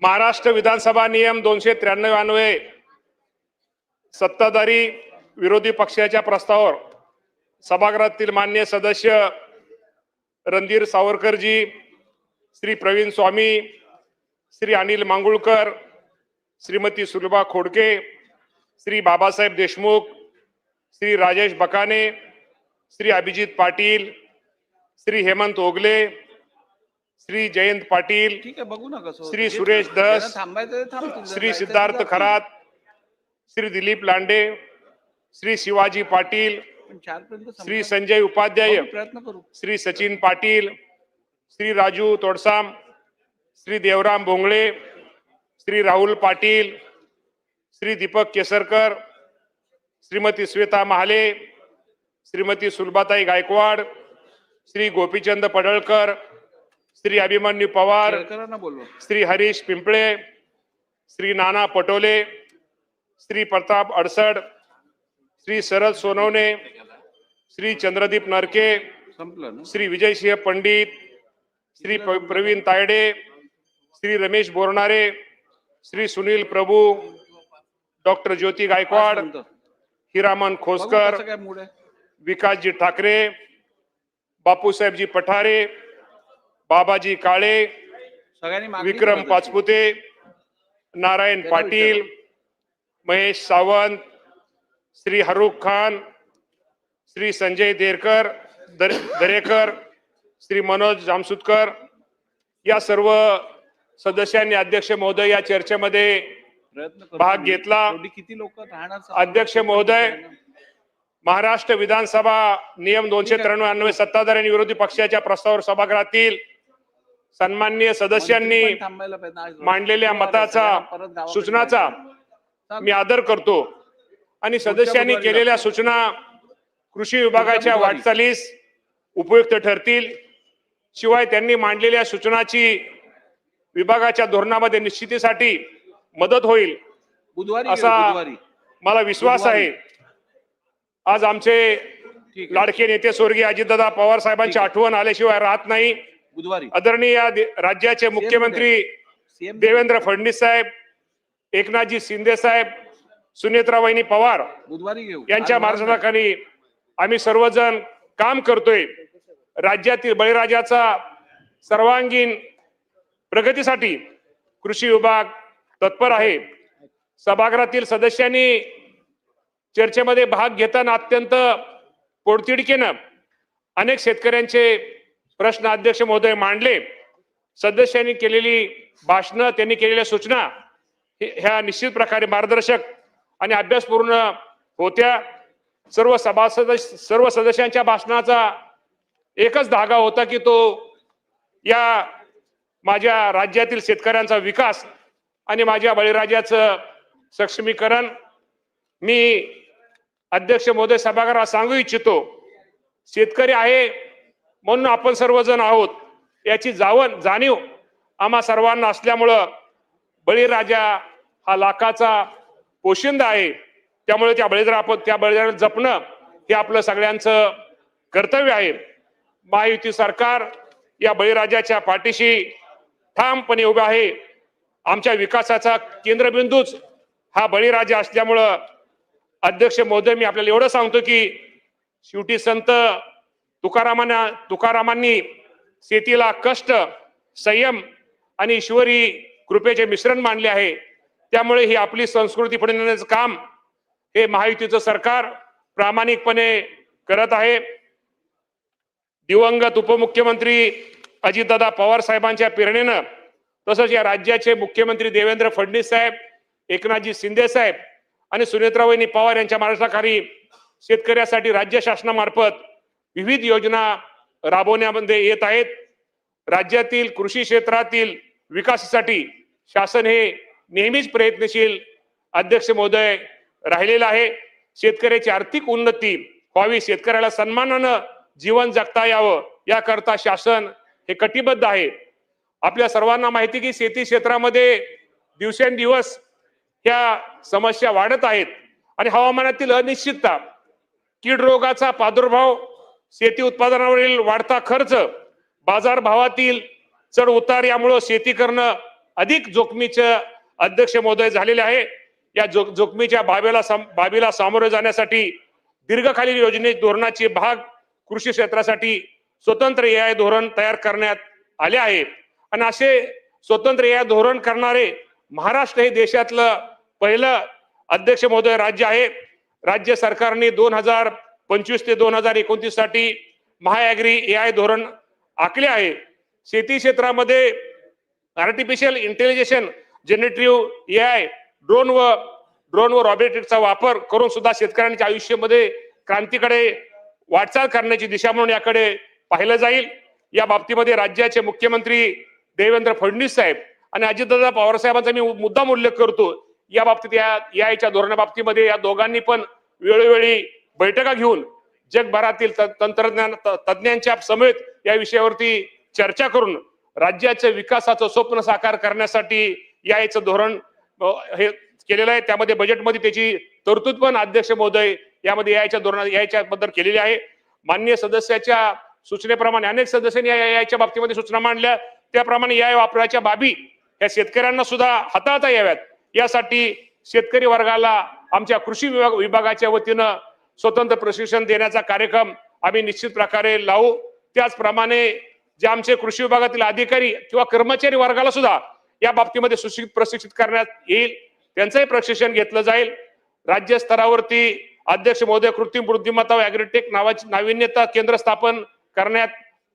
महाराष्ट्र विधानसभा नियम 293 अन्वये सत्ताधारी विरोधी पक्षाच्या प्रस्तावावर सभागृहातील मान्य सदस्य रणधीर सावरकरजी, श्री प्रवीण स्वामी, श्री अनिल मांगुळकर, श्रीमती सुलभा खोडके, श्री बाबासाहेब देशमुख, श्री राजेश बकाने, श्री अभिजित पाटील, श्री हेमंत ओगले, श्री जयंत पाटील, ठीक आहे, बघू नका श्री सुरेश दस, थांबायचं श्री सिद्धार्थ खरात, श्री दिलीप लांडे, श्री शिवाजी पाटील, श्री संजय उपाध्याय, प्रयत्न करू, श्री सचिन पाटील, श्री राजू तोडसाम, श्री देवराम भोंगळे, श्री राहुल पाटील, श्री दीपक केसरकर, श्रीमती श्वेता महाले, श्रीमती सुलभाताई गायकवाड, श्री गोपीचंद पडळकर, श्री अभिमन्यू पवार, श्री हरीश पिंपळे, श्री नाना पटोले, श्री प्रताप अडसड, श्री शरद सोनवणे, श्री चंद्रदीप नरके, श्री विजयसिंह पंडित, श्री प्रवीण तायडे, श्री रमेश बोरनारे, श्री सुनील प्रभू, डॉक्टर ज्योती गायकवाड, हिरामन खोसकर, विकासजी ठाकरे, बापूसाहेबजी पठारे, बाबाजी काळे, विक्रम पाचपुते, नारायण पाटील, महेश सावंत, श्री हरुख खान, श्री संजय दरेकर, श्री मनोज जामसुदकर या सर्व सदस्यांनी अध्यक्ष महोदय या चर्चेमध्ये भाग घेतला. किती लोक राहणार? अध्यक्ष महोदय, महाराष्ट्र विधानसभा नियम 293 अन्वये सत्ताधारी आणि विरोधी पक्षाच्या प्रस्तावावर सभागृहातील सन्माननीय सदस्यांनी मांडलेल्या मताचा सूचनाचा मी आदर करतो आणि सदस्यांनी केलेल्या सूचना कृषी विभागाच्या वाटचालीस उपयुक्त ठरतील. शिवाय त्यांनी मांडलेल्या सूचनाची विभागाच्या धोरणामध्ये निश्चितीसाठी मदत होईल असा मला विश्वास आहे. आज आमचे लाडके नेते स्वर्गीय अजितदादा पवार साहेबांची आठवण आल्याशिवाय राहत नाही. आदरणीय राज्याचे मुख्यमंत्री देवेंद्र फडणवीस साहेब, एकनाथजी शिंदे साहेब, सुनेत्रा वहिनी पवार यांच्या मार्गदर्शनाखाली आम्ही सर्वजण काम करतोय. राज्यातील बळीराजाचा सर्वांगीण प्रगतीसाठी कृषी विभाग तत्पर आहे. सभागृहातील सदस्यांनी चर्चेमध्ये भाग घेताना अत्यंत पोटतिडकीनं अनेक शेतकऱ्यांचे प्रश्न अध्यक्ष महोदय मांडले. सदस्यांनी केलेली भाषणं, त्यांनी केलेल्या सूचना ह्या निश्चित प्रकारे मार्गदर्शक आणि अभ्यासपूर्ण होत्या. सर्व सदस्यांच्या भाषणाचा एकच धागा होता की तो या माझ्या राज्यातील शेतकऱ्यांचा विकास आणि माझ्या बळीराजाचं सक्षमीकरण. मी अध्यक्ष महोदय सभागृहात सांगू इच्छितो, शेतकरी आहे म्हणून आपण सर्वजण आहोत याची जाणीव आम्हा सर्वांना असल्यामुळं बळीराजा हा लाखाचा पोशिंदा आहे. त्यामुळे त्या बळीराजाला जपणं हे आपलं सगळ्यांचं कर्तव्य आहे. महायुती सरकार या बळीराजाच्या पाठीशी ठामपणे उभे आहे. आमच्या विकासाचा केंद्रबिंदूच हा बळीराजा असल्यामुळं अध्यक्ष महोदय, मी आपल्याला एवढं सांगतो की शेवटी संत तुकारामांनी शेतीला कष्ट, संयम आणि ईश्वरी कृपेचे मिश्रण मानले आहे. त्यामुळे ही आपली संस्कृती पुढे नेण्याचं काम हे महायुतीचं सरकार प्रामाणिकपणे करत आहे. दिवंगत उपमुख्यमंत्री अजितदादा पवार साहेबांच्या प्रेरणेनं तसंच या राज्याचे मुख्यमंत्री देवेंद्र फडणवीस साहेब, एकनाथजी शिंदे साहेब आणि सुनेत्रा वहिनी पवार यांच्या मार्गदर्शनाखाली शेतकऱ्यासाठी राज्य शासनामार्फत विविध योजना राबवण्यामध्ये येत आहेत. राज्यातील कृषी क्षेत्रातील विकासासाठी शासन हे नेहमीच प्रयत्नशील अध्यक्ष महोदय राहिलेला आहे. शेतकऱ्याची आर्थिक उन्नती व्हावी, शेतकऱ्याला सन्मानानं जीवन जगता यावं याकरता शासन हे कटिबद्ध आहे. आपल्या सर्वांना माहिती की शेती क्षेत्रामध्ये दिवसेंदिवस ह्या समस्या वाढत आहेत आणि हवामानातील अनिश्चितता, कीड रोगाचा प्रादुर्भाव, शेती उत्पादनावरील वाढता खर्च, बाजारभावातील चढ उतार यामुळे शेती करणं अधिक जोखमीचं अध्यक्ष महोदय झालेले आहे. या जोखमीच्या बाबीला सामोरे जाण्यासाठी दीर्घकालीन योजने धोरणाचे भाग कृषी क्षेत्रासाठी स्वतंत्र AI धोरण तयार करण्यात आले आहे. आणि असे स्वतंत्र AI धोरण करणारे महाराष्ट्र हे देशातलं पहिलं अध्यक्ष महोदय राज्य आहे. राज्य सरकारने 2025 ते 2029 साठी महाॲग्री AI धोरण आखले आहे. शेती क्षेत्रामध्ये artificial intelligence, generative AI, drone व रॉबोटिक्सचा वापर करून सुद्धा शेतकऱ्यांच्या आयुष्यामध्ये क्रांतीकडे वाटचाल करण्याची दिशा म्हणून याकडे पाहिलं जाईल. या बाबतीमध्ये राज्याचे मुख्यमंत्री देवेंद्र फडणवीस साहेब आणि अजितदादा पवार साहेबांचा मी मुद्दाम उल्लेख करतो. या बाबतीत या AIच्या धोरणाबाबतीमध्ये या दोघांनी पण वेळोवेळी बैठका घेऊन जगभरातील तंत्रज्ञान तज्ञांच्या समेत या विषयावरती चर्चा करून राज्याच्या विकासाचं स्वप्न साकार करण्यासाठी याचं धोरण हे केलेलं आहे. त्यामध्ये बजेटमध्ये त्याची तरतूद पण अध्यक्ष महोदय यामध्ये याच्या बद्दल केलेली आहे. माननीय सदस्याच्या सूचनेप्रमाणे अनेक सदस्यांनी याच्या बाबतीमध्ये सूचना मांडल्या. त्याप्रमाणे AI वापराच्या बाबी या शेतकऱ्यांना सुद्धा हाताळता याव्यात यासाठी शेतकरी वर्गाला आमच्या कृषी विभागाच्या वतीनं स्वतंत्र प्रशिक्षण देण्याचा कार्यक्रम आम्ही निश्चित प्रकारे लावू. त्याचप्रमाणे जे आमचे कृषी विभागातील अधिकारी किंवा कर्मचारी वर्गाला सुद्धा या बाबतीमध्ये प्रशिक्षित करण्यात येईल. त्यांचंही प्रशिक्षण घेतलं जाईल. राज्य स्तरावरती अध्यक्ष महोदय कृत्रिम बुद्धिमत्ता व ॲग्रीटेक नावाची नाविन्यता केंद्र स्थापन करण्यात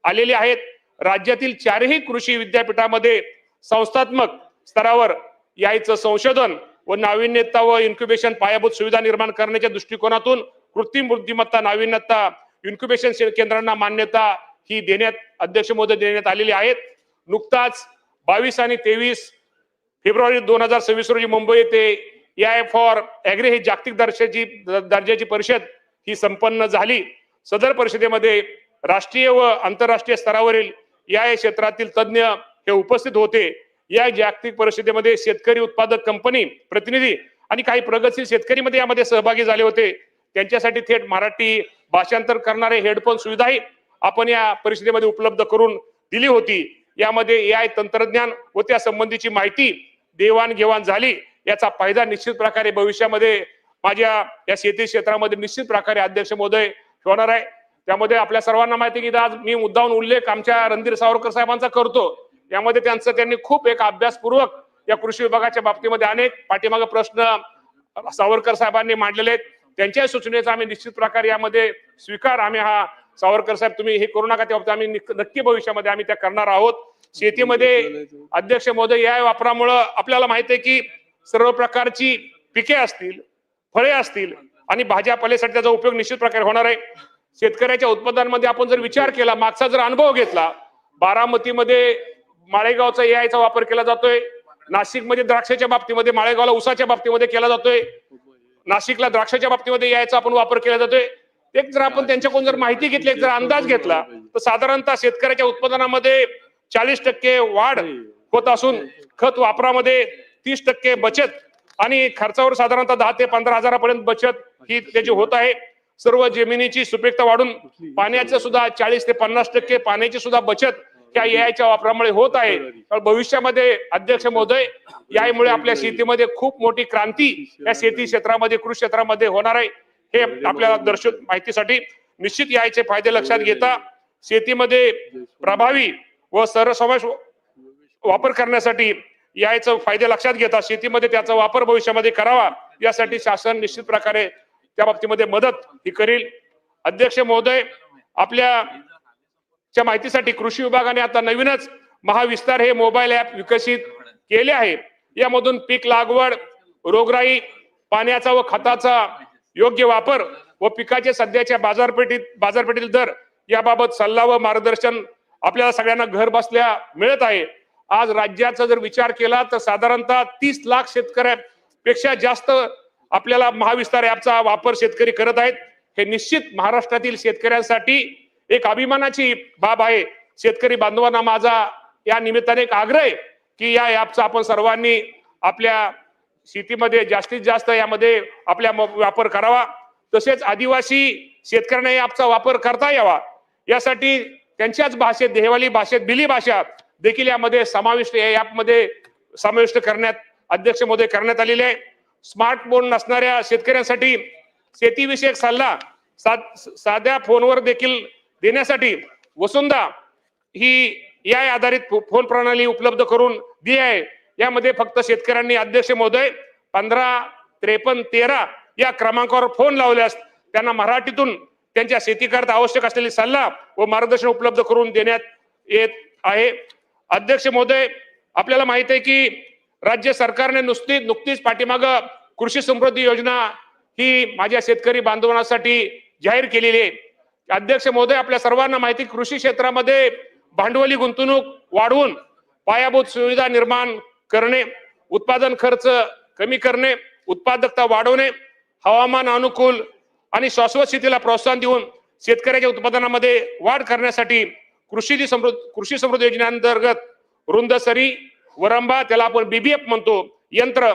आलेले आहेत. राज्यातील 4ही कृषी विद्यापीठामध्ये संस्थात्मक स्तरावर याचं संशोधन व नाविन्यता व इन्क्युबेशन पायाभूत सुविधा निर्माण करण्याच्या दृष्टिकोनातून कृत्रिम बुद्धिमत्ता नाविन्यता इन्क्युबेशन केंद्रांना मान्यता ही अध्यक्ष महोदय देण्यात आलेली आहेत. नुकताच 22 आणि 23 फेब्रुवारी 2026 रोजी मुंबई येथे AI फॉर ॲग्री ही जागतिक दर्जाची परिषद ही संपन्न झाली. सदर परिषदेमध्ये राष्ट्रीय व आंतरराष्ट्रीय स्तरावरील AI क्षेत्रातील तज्ञ हे उपस्थित होते. या जागतिक परिषदेमध्ये शेतकरी उत्पादक कंपनी प्रतिनिधी आणि काही प्रगतशील शेतकरी मध्ये यामध्ये सहभागी झाले होते. त्यांच्यासाठी थेट मराठी भाषांतर करणारे हेडफोन सुविधाही आपण या परिषदेमध्ये उपलब्ध करून दिली होती. यामध्ये AI तंत्रज्ञान व त्या संबंधीची माहिती देवाणघेवाण झाली. याचा फायदा निश्चित प्रकारे भविष्यामध्ये माझ्या या शेती क्षेत्रामध्ये निश्चित प्रकारे अध्यक्ष महोदय होणार आहे. त्यामध्ये आपल्या सर्वांना माहिती की आज मी मुद्दाहून उल्लेख आमच्या रणधीर सावरकर साहेबांचा करतो. यामध्ये त्यांनी खूप एक अभ्यासपूर्वक या कृषी विभागाच्या बाबतीमध्ये अनेक पाठीमागे प्रश्न सावरकर साहेबांनी मांडलेले आहेत. त्यांच्या सूचनेचा आम्ही निश्चित प्रकारे यामध्ये स्वीकार आम्ही सावरकर साहेब तुम्ही हे करू नका, त्या आम्ही नक्की भविष्यामध्ये आम्ही त्या करणार आहोत. शेतीमध्ये अध्यक्ष महोदय AI वापरामुळे आपल्याला माहिती आहे की सर्व प्रकारची पिके असतील, फळे असतील आणि भाज्यापाल्यासाठी त्याचा उपयोग निश्चित प्रकारे होणार आहे. शेतकऱ्याच्या उत्पादनांमध्ये आपण जर विचार केला, मागचा जर अनुभव घेतला, बारामतीमध्ये माळेगावचा AIचा वापर केला जातोय. नाशिकमध्ये द्राक्षाच्या बाबतीमध्ये, माळेगावला ऊसाच्या बाबतीमध्ये केला जातोय. नाशिकला द्राक्षाच्या बाबतीमध्ये याचा आपण वापर केला जातोय. एक जर आपण त्यांच्याकडून जर माहिती घेतली, जर अंदाज घेतला तर साधारणतः शेतकऱ्याच्या उत्पादनामध्ये 40% वाढ होत असून खत वापरामध्ये 30% बचत आणि खर्चावर साधारणतः 10 ते 15 हजारापर्यंत बचत ही त्याची होत आहे. सर्व जमिनीची सुपीकता वाढून पाण्याचं सुद्धा 40 ते 50% पाण्याची सुद्धा बचत या AIच्या वापरामुळे होत आहे. भविष्यामध्ये अध्यक्ष महोदय यामुळे आपल्या शेतीमध्ये खूप मोठी क्रांती या शेती क्षेत्रामध्ये, कृषी क्षेत्रामध्ये होणार आहे. हे आपल्याला दर्शक माहितीसाठी निश्चित याचे फायदे लक्षात घेता शेतीमध्ये प्रभावी व सर्वसमावेश वापर करण्यासाठी याचे फायदे लक्षात घेता शेतीमध्ये त्याचा वापर भविष्यामध्ये करावा यासाठी शासन निश्चित प्रकारे त्या बाबतीमध्ये मदत ही करेल. अध्यक्ष महोदय, आपल्या माहितीसाठी कृषी विभागाने आता नवीनच महाविस्तार हे मोबाईल ऍप विकसित केले आहे. यामधून पीक लागवड, रोगराई, पाण्याचा व खताचा योग्य वापर व पिकाचे सध्याच्या बाजारपेठीतील दर याबाबत सल्ला व मार्गदर्शन आपल्याला सगळ्यांना घर बसल्या मिळत आहे. आज राज्याचा जर विचार केला तर साधारणतः 30 लाख शेतकऱ्यांपेक्षा जास्त आपल्याला महाविस्तार ऍपचा वापर शेतकरी करत आहेत. हे निश्चित महाराष्ट्रातील शेतकऱ्यांसाठी एक अभिमानाची बाब आहे. शेतकरी बांधवांना माझा या निमित्ताने एक आग्रह आहे की या ऍपचा आपण सर्वांनी आपल्या शेतीमध्ये जास्तीत जास्त यामध्ये आपल्या वापर करावा. तसेच आदिवासी शेतकऱ्यांना या ऍपचा वापर करता यावा यासाठी त्यांच्याच भाषेत, देहवाली भाषेत, बिली भाषा देखील यामध्ये समाविष्ट या ऍपमध्ये समाविष्ट करण्यात अध्यक्ष महोदय करण्यात आलेले आहे. स्मार्टफोन नसणाऱ्या शेतकऱ्यांसाठी शेतीविषयक सल्ला साध्या फोनवर देखील देण्यासाठी वसुंधा ही या आधारित फोन प्रणाली उपलब्ध करून दी आहे. यामध्ये फक्त शेतकऱ्यांनी अध्यक्ष महोदय 15-53-13 या क्रमांकावर फोन लावल्यास त्यांना मराठीतून त्यांच्या शेतीकरता आवश्यक असलेले सल्ला व मार्गदर्शन उपलब्ध करून देण्यात येत आहे. अध्यक्ष महोदय, आपल्याला माहित आहे की राज्य सरकारने नुकतीच पाठीमाग कृषी समृद्धी योजना ही माझ्या शेतकरी बांधवांसाठी जाहीर केलेली आहे. अध्यक्ष महोदय, आपल्या सर्वांना माहिती कृषी क्षेत्रामध्ये भांडवली गुंतवणूक वाढवून पायाभूत सुविधा निर्माण करणे, उत्पादन खर्च कमी करणे, उत्पादकता वाढवणे, हवामान अनुकूल आणि शाश्वत शेतीला प्रोत्साहन देऊन शेतकऱ्याच्या उत्पादनामध्ये वाढ करण्यासाठी कृषी समृद्धी योजनेअंतर्गत रुंदसरी, वरंबा, त्याला आपण BBF म्हणतो, यंत्र,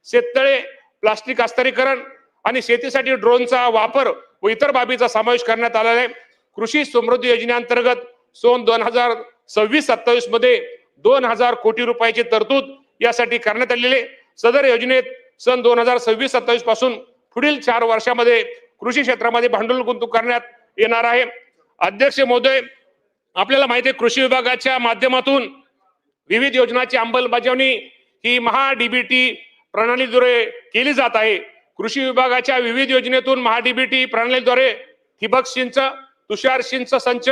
शेततळे, प्लास्टिक हस्तांतरीकरण आणि शेतीसाठी ड्रोनचा वापर व इतर बाबीचा समावेश करण्यात आला आहे. कृषी समृद्धी योजनेअंतर्गत सन 2026-27 मध्ये 2000 कोटी रुपयाची तरतूद यासाठी करण्यात आलेली. सदर योजनेत सन 2026-27 पासून पुढील 4 वर्षामध्ये कृषी क्षेत्रामध्ये भांडवल गुंतवणूक करण्यात येणार आहे. अध्यक्ष महोदय, आपल्याला माहिती आहे कृषी विभागाच्या माध्यमातून विविध योजनांची अंमलबजावणी ही MahaDBT प्रणालीद्वारे केली जात आहे. कृषी विभागाच्या विविध योजनेतून MahaDBT प्रणालीद्वारे ठिबक सिंच, तुषार सिंच संच,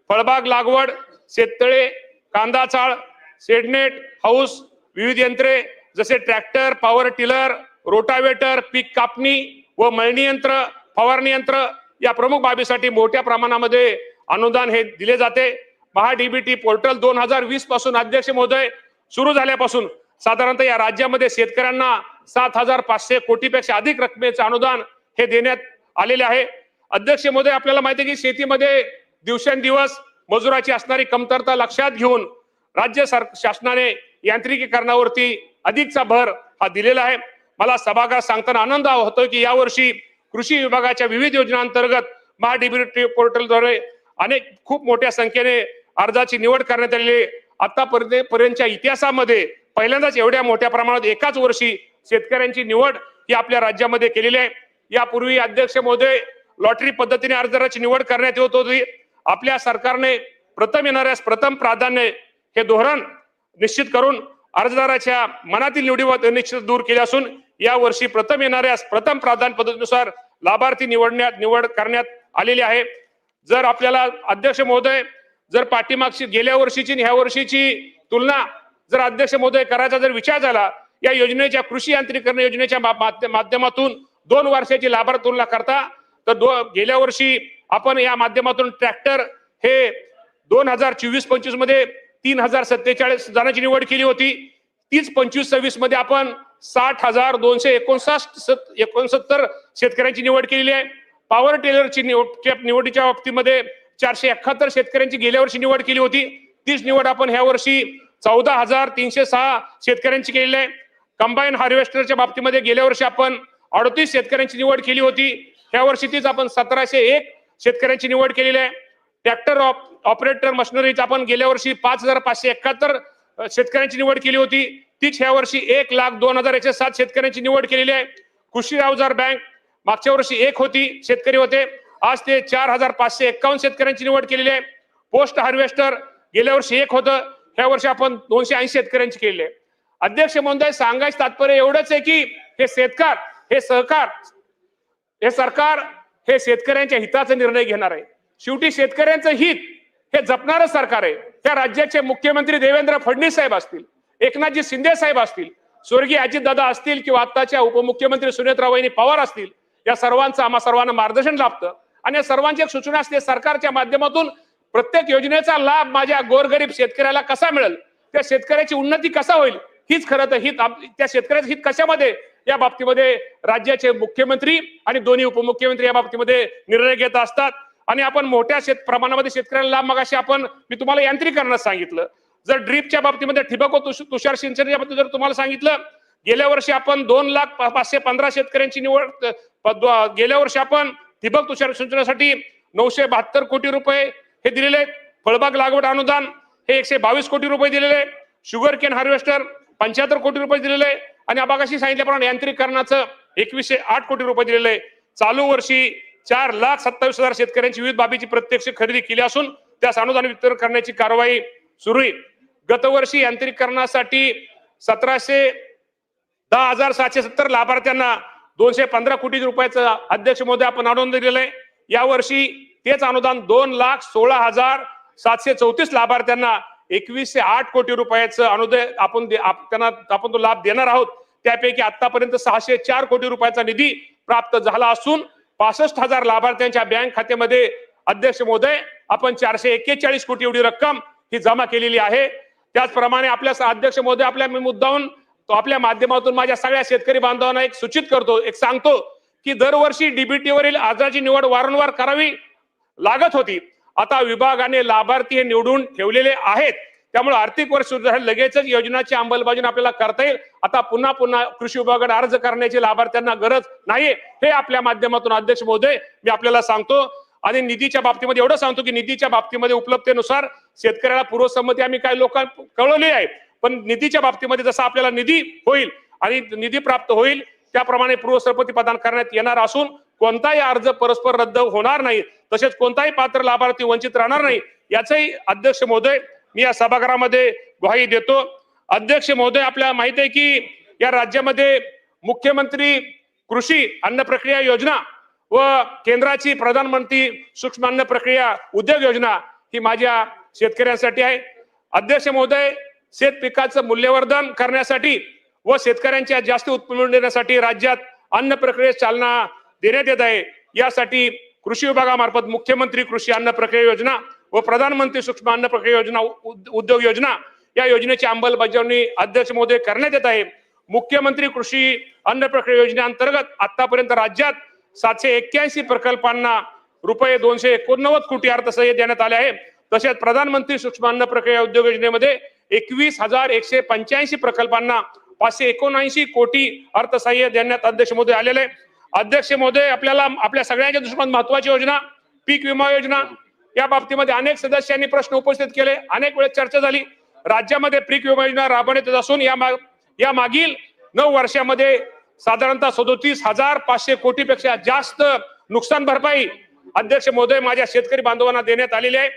फळबाग लागवड, शेततळे, कांदा चाळ, शेडनेट हाऊस, विविध यंत्रे जसे ट्रॅक्टर, पॉवर टिलर, रोटावेटर, पीक कापणी व मळणी यंत्र, फवारणी यंत्र या प्रमुख बाबीसाठी मोठ्या प्रमाणामध्ये अनुदान हे दिले जाते. MahaDBT पोर्टल 2020 पासून अध्यक्ष महोदय सुरू झाल्यापासून साधारणतः या राज्यामध्ये शेतकऱ्यांना 7500 कोटीपेक्षा अधिक रकमेचे अनुदान हे देण्यात आलेले आहे. अध्यक्ष महोदय, आपल्याला माहिती आहे की शेतीमध्ये दिवसेंदिवस मजुराची असणारी कमतरता लक्षात घेऊन राज्य शासनाने यांत्रिकीकरणावरती अधिकचा भर हा दिलेला आहे. मला सभागृहात सांगताना आनंद होतोय की यावर्षी कृषी विभागाच्या विविध योजनांतर्गत MahaDBT पोर्टलद्वारे खूप मोठ्या संख्येने अर्जाची निवड करण्यात आलेली. आतापर्यंतच्या इतिहासामध्ये पहिल्यांदाच एवढ्या मोठ्या प्रमाणात एकाच वर्षी शेतकऱ्यांची निवड ही आपल्या राज्यामध्ये केलेली आहे. यापूर्वी अध्यक्ष महोदय लॉटरी पद्धतीने अर्जदाराची निवड करण्यात येत होती. आपल्या सरकारने प्रथम येणाऱ्यास प्रथम प्राधान्य हे धोरण निश्चित करून अर्जदाराच्या मनातील निवडी निश्चित दूर केली असून या वर्षी प्रथम येणाऱ्यास प्रथम प्राधान्य पद्धतीनुसार लाभार्थी निवड करण्यात आलेली आहे. जर आपल्याला अध्यक्ष महोदय जर पाठीमागची गेल्या वर्षीची ह्या वर्षीची तुलना जर अध्यक्ष महोदय करायचा जर विचार झाला, या योजनेच्या कृषी यांत्रिकीकरण योजनेच्या माध्यमातून 2 वर्षाची लाभार्थी तुलना करता तर गेल्या वर्षी आपण या माध्यमातून ट्रॅक्टर हे 2024-25 मध्ये 3047 जणांची निवड केली होती. 30-25-26 मध्ये आपण 60,269 शेतकऱ्यांची निवड केलेली आहे. पॉवर टेलरची निवडीच्या बाबतीमध्ये 471 शेतकऱ्यांची गेल्या वर्षी निवड केली होती. तीच निवड आपण ह्या वर्षी 14,306 शेतकऱ्यांची केलेली आहे. कंबाईन हार्वेस्टरच्या बाबतीमध्ये गेल्या वर्षी आपण 38 शेतकऱ्यांची निवड केली होती. ह्या वर्षी तीच आपण 1701 शेतकऱ्यांची निवड केलेली आहे. ट्रॅक्टर ऑपरेटर मशिनरीच आपण गेल्या वर्षी 5,571 शेतकऱ्यांची निवड केली होती. तीच ह्या वर्षी 1,02,107 शेतकऱ्यांची निवड केलेली आहे. कृषी अवजार बँक मागच्या वर्षी 1 होती, शेतकरी होते, आज ते 4,551 शेतकऱ्यांची निवड केलेली आहे. पोस्ट हार्वेस्टर गेल्या वर्षी 1 होतं, ह्या वर्षी आपण 280 शेतकऱ्यांची केलेली आहे. अध्यक्ष महोदय, सांगायचं तात्पर्य एवढंच आहे की हे सरकार हे शेतकऱ्यांच्या हिताचा निर्णय घेणार आहे. शेवटी शेतकऱ्यांचं हित हे जपणारं सरकार आहे. त्या राज्याचे मुख्यमंत्री देवेंद्र फडणवीस साहेब असतील, एकनाथजी शिंदे साहेब असतील, स्वर्गीय अजितदादा असतील किंवा आताच्या उपमुख्यमंत्री सुनेत्राबाई पवार असतील, या सर्वांचं आम्हा सर्वांना मार्गदर्शन लाभतं आणि या सर्वांची एक सूचना असते सरकारच्या माध्यमातून प्रत्येक योजनेचा लाभ माझ्या गोरगरीब शेतकऱ्याला कसा मिळेल, त्या शेतकऱ्याची उन्नती कसा होईल, हीच खरं तर हित त्या शेतकऱ्याचं हित कशामध्ये या बाबतीमध्ये राज्याचे मुख्यमंत्री आणि दोन्ही उपमुख्यमंत्री या बाबतीमध्ये निर्णय घेत असतात. आणि आपण मोठ्या प्रमाणामध्ये शेतकऱ्याला लाभ मगाशी मी तुम्हाला यांत्रिकीकरणात सांगितलं. जर ड्रीपच्या बाबतीमध्ये ठिबक व तुषार सिंचनाच्या बाबतीत जर तुम्हाला सांगितलं, गेल्या वर्षी आपण 2,515 शेतकऱ्यांची निवड, गेल्या वर्षी आपण ठिबक तुषार सिंचनासाठी 972 कोटी रुपये हे दिलेले. फळबाग लागवड अनुदान हे 122 कोटी रुपये दिलेले. शुगर केन हार्वेस्टर 75 कोटी रुपये दिलेले आहे आणि अबागाशी सांगितल्याप्रमाणे यांत्रिकीकरणाचं 2108 कोटी रुपये दिलेले आहे. चालू वर्षी 4,27,000 शेतकऱ्यांची विविध बाबीची प्रत्यक्ष खरेदी केली असून त्यास अनुदान वितरण करण्याची कारवाई सुरू आहे. गतवर्षी यांत्रिकीकरणासाठी 10,770 लाभार्थ्यांना 215 कोटी रुपयाचं अध्यक्ष महोदय आपण अनुदान दिलेलं आहे. यावर्षी तेच अनुदान 2,16,734 लाभार्थ्यांना 2108 कोटी रुपयाचं अनुदान आपण तो लाभ देणार आहोत. त्यापैकी आतापर्यंत 604 कोटी रुपयाचा निधी प्राप्त झाला असून 65,000 लाभार्थ्यांच्या बँक खात्यामध्ये अध्यक्ष महोदय आपण 441 कोटी एवढी रक्कम ही जमा केलेली आहे. त्याचप्रमाणे आपल्या अध्यक्ष महोदय आपल्या मुद्दाहून तो आपल्या माध्यमातून माझ्या सगळ्या शेतकरी बांधवांना एक सूचित करतो, एक सांगतो की दरवर्षी डीबीटी वरील अर्जाची निवड वारंवार करावी लागत होती. आता विभागाने लाभार्थी हे निवडून ठेवलेले आहेत. त्यामुळे आर्थिक वर्ष सुरू झालं लगेचच योजनाची अंमलबजावणी आपल्याला करता येईल. आता पुन्हा कृषी विभागाने अर्ज करण्याची लाभार्थ्यांना गरज नाहीये, हे आपल्या माध्यमातून अध्यक्ष महोदय मी आपल्याला सांगतो. आणि निधीच्या बाबतीमध्ये एवढं सांगतो की निधीच्या बाबतीमध्ये उपलब्धतेनुसार शेतकऱ्याला पूर्वसंमती आम्ही काही लोकांना कळवली आहे, पण निधीच्या बाबतीमध्ये जसा आपल्याला निधी होईल आणि निधी प्राप्त होईल त्याप्रमाणे पूर्वसंमती प्रदान करण्यात येणार असून कोणताही अर्ज परस्पर रद्द होणार नाही, तसेच कोणताही पात्र लाभार्थी वंचित राहणार नाही याचंही अध्यक्ष महोदय मी या सभागृहामध्ये ग्वाही देतो. अध्यक्ष महोदय आपल्याला माहित आहे की या राज्यामध्ये मुख्यमंत्री कृषी अन्न प्रक्रिया योजना व केंद्राची प्रधानमंत्री सूक्ष्म अन्न प्रक्रिया उद्योग योजना ही माझ्या शेतकऱ्यांसाठी आहे. अध्यक्ष महोदय शेत पिकाचं मूल्यवर्धन करण्यासाठी व शेतकऱ्यांच्या जास्त उत्पन्न देण्यासाठी राज्यात अन्न प्रक्रियेस चालना देण्यात येत आहे. यासाठी कृषी विभागामार्फत मुख्यमंत्री कृषी अन्न प्रक्रिया योजना व प्रधानमंत्री सूक्ष्म अन्न प्रक्रिया योजना उद्योग योजना या योजनेची अंमलबजावणी अध्यक्ष महोदय करण्यात येत आहे. मुख्यमंत्री कृषी अन्न प्रक्रिया योजनेअंतर्गत आतापर्यंत राज्यात 781 प्रकल्पांना रुपये 289 कोटी अर्थसहाय्य देण्यात आले आहे. तसेच प्रधानमंत्री सूक्ष्म अन्न प्रक्रिया उद्योग योजनेमध्ये 21,185 प्रकल्पांना 579 कोटी अर्थसहाय्य देण्यात अध्यक्ष महोदय आलेले आहे. अध्यक्ष महोदय आपल्याला आपल्या सगळ्यांच्या दृष्टीने महत्वाची योजना पीक विमा योजना या बाबतीमध्ये अनेक सदस्यांनी प्रश्न उपस्थित केले, अनेक वेळेस चर्चा झाली. राज्यामध्ये पीक विमा योजना राबवण्यात येत असून या मागील 9 वर्षामध्ये साधारणतः 37,500 कोटीपेक्षा जास्त नुकसान भरपाई अध्यक्ष महोदय माझ्या शेतकरी बांधवांना देण्यात आलेली आहे.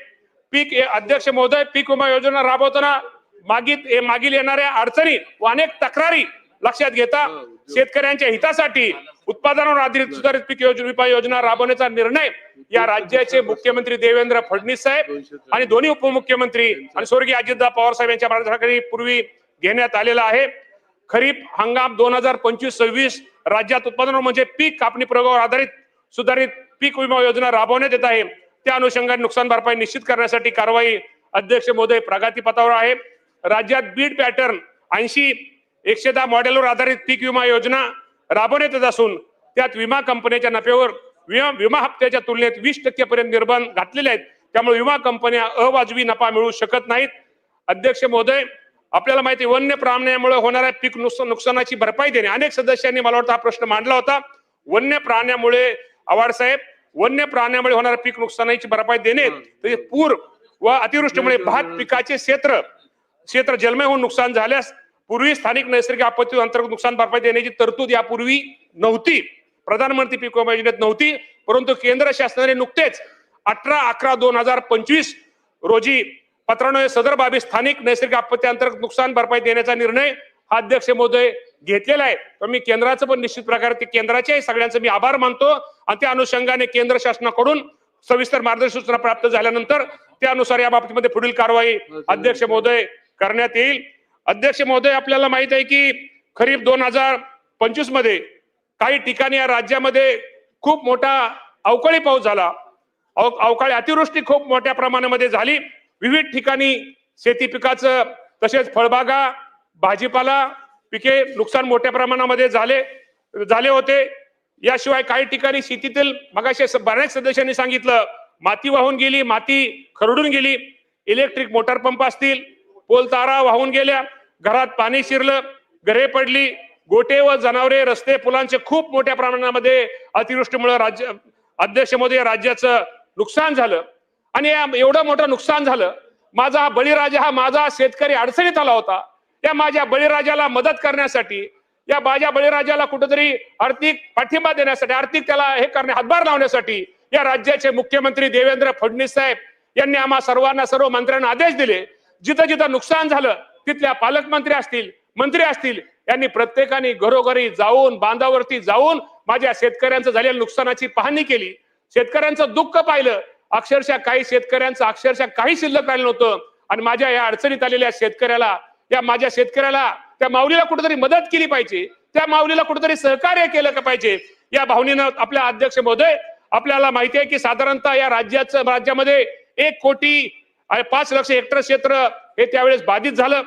अध्यक्ष महोदय पीक विमा योजना राबवताना मागील येणाऱ्या अडचणी व अनेक तक्रारी लक्षात घेता शेतकऱ्यांच्या हितासाठी उत्पादनावर आधारित सुधारित पीक विमा योजना राबवण्याचा निर्णय या राज्याचे मुख्यमंत्री देवेंद्र फडणवीस साहेब आणि दोन्ही उपमुख्यमंत्री आणि स्वर्गीय अजितदादा पवार साहेब यांच्या मार्गदर्शनाखाली पूर्वी घेण्यात आलेला आहे. खरीप हंगाम 2025-26 राज्यात उत्पादनावर म्हणजे पीक कापणी प्रयोगावर आधारित सुधारित पीक विमा योजना राबवण्यात येत आहे. त्या अनुषंगाने नुकसान भरपाई निश्चित करण्यासाठी कारवाई अध्यक्ष महोदय प्रगतीपथावर आहे. राज्यात बीड पॅटर्न 80-110 मॉडेलवर आधारित पीक विमा योजना राबवण्यात येत असून त्यात विमा कंपन्यांच्या नफ्यावर विमा हप्त्याच्या तुलनेत 20% पर्यंत निर्बंध घातलेले आहेत. त्यामुळे विमा कंपन्या अवाजवी नफा मिळवू शकत नाहीत. अध्यक्ष महोदय आपल्याला माहिती वन्य प्राण्यामुळे होणाऱ्या पीक नुकसानाची भरपाई देणे अनेक सदस्यांनी मला वाटतं हा प्रश्न मांडला होता. वन्य प्राण्यामुळे आवाड साहेब वन्य प्राण्यामुळे होणाऱ्या पीक नुकसानाची भरपाई देणे तसेच पूर व अतिवृष्टीमुळे भात पिकाचे क्षेत्र जलमय होऊन नुकसान झाल्यास पूर्वी स्थानिक नैसर्गिक आपत्ती अंतर्गत नुकसान भरपाई देण्याची तरतूद यापूर्वी नव्हती, प्रधानमंत्री पीक विमा योजनेत नव्हती. परंतु केंद्र शासनाने नुकतेच 18/11/2025 रोजी पत्रान्वये सदर बाबी स्थानिक नैसर्गिक आपत्ती अंतर्गत नुकसान भरपाई देण्याचा निर्णय हा अध्यक्ष महोदय घेतलेला आहे. तर मी केंद्राचं पण निश्चित प्रकारे केंद्राचे सगळ्यांचे मी आभार मानतो आणि त्या अनुषंगाने केंद्र शासनाकडून सविस्तर मार्गदर्शन सूचना प्राप्त झाल्यानंतर त्यानुसार या बाबतीमध्ये पुढील कारवाई अध्यक्ष महोदय करण्यात येईल. अध्यक्ष महोदय आपल्याला माहित आहे की खरीप 2025 मध्ये काही ठिकाणी या राज्यामध्ये खूप मोठा अवकाळी पाऊस झाला. अवकाळी अतिवृष्टी खूप मोठ्या प्रमाणामध्ये झाली. विविध ठिकाणी शेती पिकाचं तसेच फळबागा भाजीपाला पिके नुकसान मोठ्या प्रमाणामध्ये झाले होते. याशिवाय काही ठिकाणी शेतीतील मगाशी बऱ्याच सदस्यांनी सांगितलं माती वाहून गेली, माती खरडून गेली. इलेक्ट्रिक मोटार पंप असतील, पोल तारा वाहून गेल्या, घरात पाणी शिरलं, घरे पडली, गोटे व जनावरे रस्ते पुलांचे खूप मोठ्या प्रमाणामध्ये अतिवृष्टीमुळे अध्यक्ष महोदय राज्याचं नुकसान झालं. आणि एवढं मोठं नुकसान झालं. माझा बळीराजा हा माझा शेतकरी अडचणीत आला होता. या माझ्या बळीराजाला मदत करण्यासाठी, या माझ्या बळीराजाला कुठेतरी आर्थिक पाठिंबा देण्यासाठी, आर्थिक त्याला हे करणे हातभार लावण्यासाठी या राज्याचे मुख्यमंत्री देवेंद्र फडणवीस साहेब यांनी आम्हा सर्वांना, सर्व मंत्र्यांना आदेश दिले. जिथं जिथं नुकसान झालं तिथल्या पालकमंत्री असतील, मंत्री असतील, यांनी प्रत्येकाने घरोघरी जाऊन, बांधावरती जाऊन माझ्या शेतकऱ्यांचं झालेल्या नुकसानाची पाहणी केली. शेतकऱ्यांचं दुःख पाहिलं. अक्षरशः काही शेतकऱ्यांचं अक्षरशः काही शिल्लक राहिलं नव्हतं. आणि माझ्या या अडचणीत आलेल्या शेतकऱ्याला, या माझ्या शेतकऱ्याला, त्या माऊलीला कुठेतरी मदत केली पाहिजे, त्या माऊलीला कुठेतरी सहकार्य केलं पाहिजे. या भावनेनं आपल्या अध्यक्ष महोदय, आपल्याला माहिती आहे की साधारणतः या राज्यामध्ये 1,05,00,000 हेक्टर क्षेत्र हे त्यावेळेस बाधित झालं.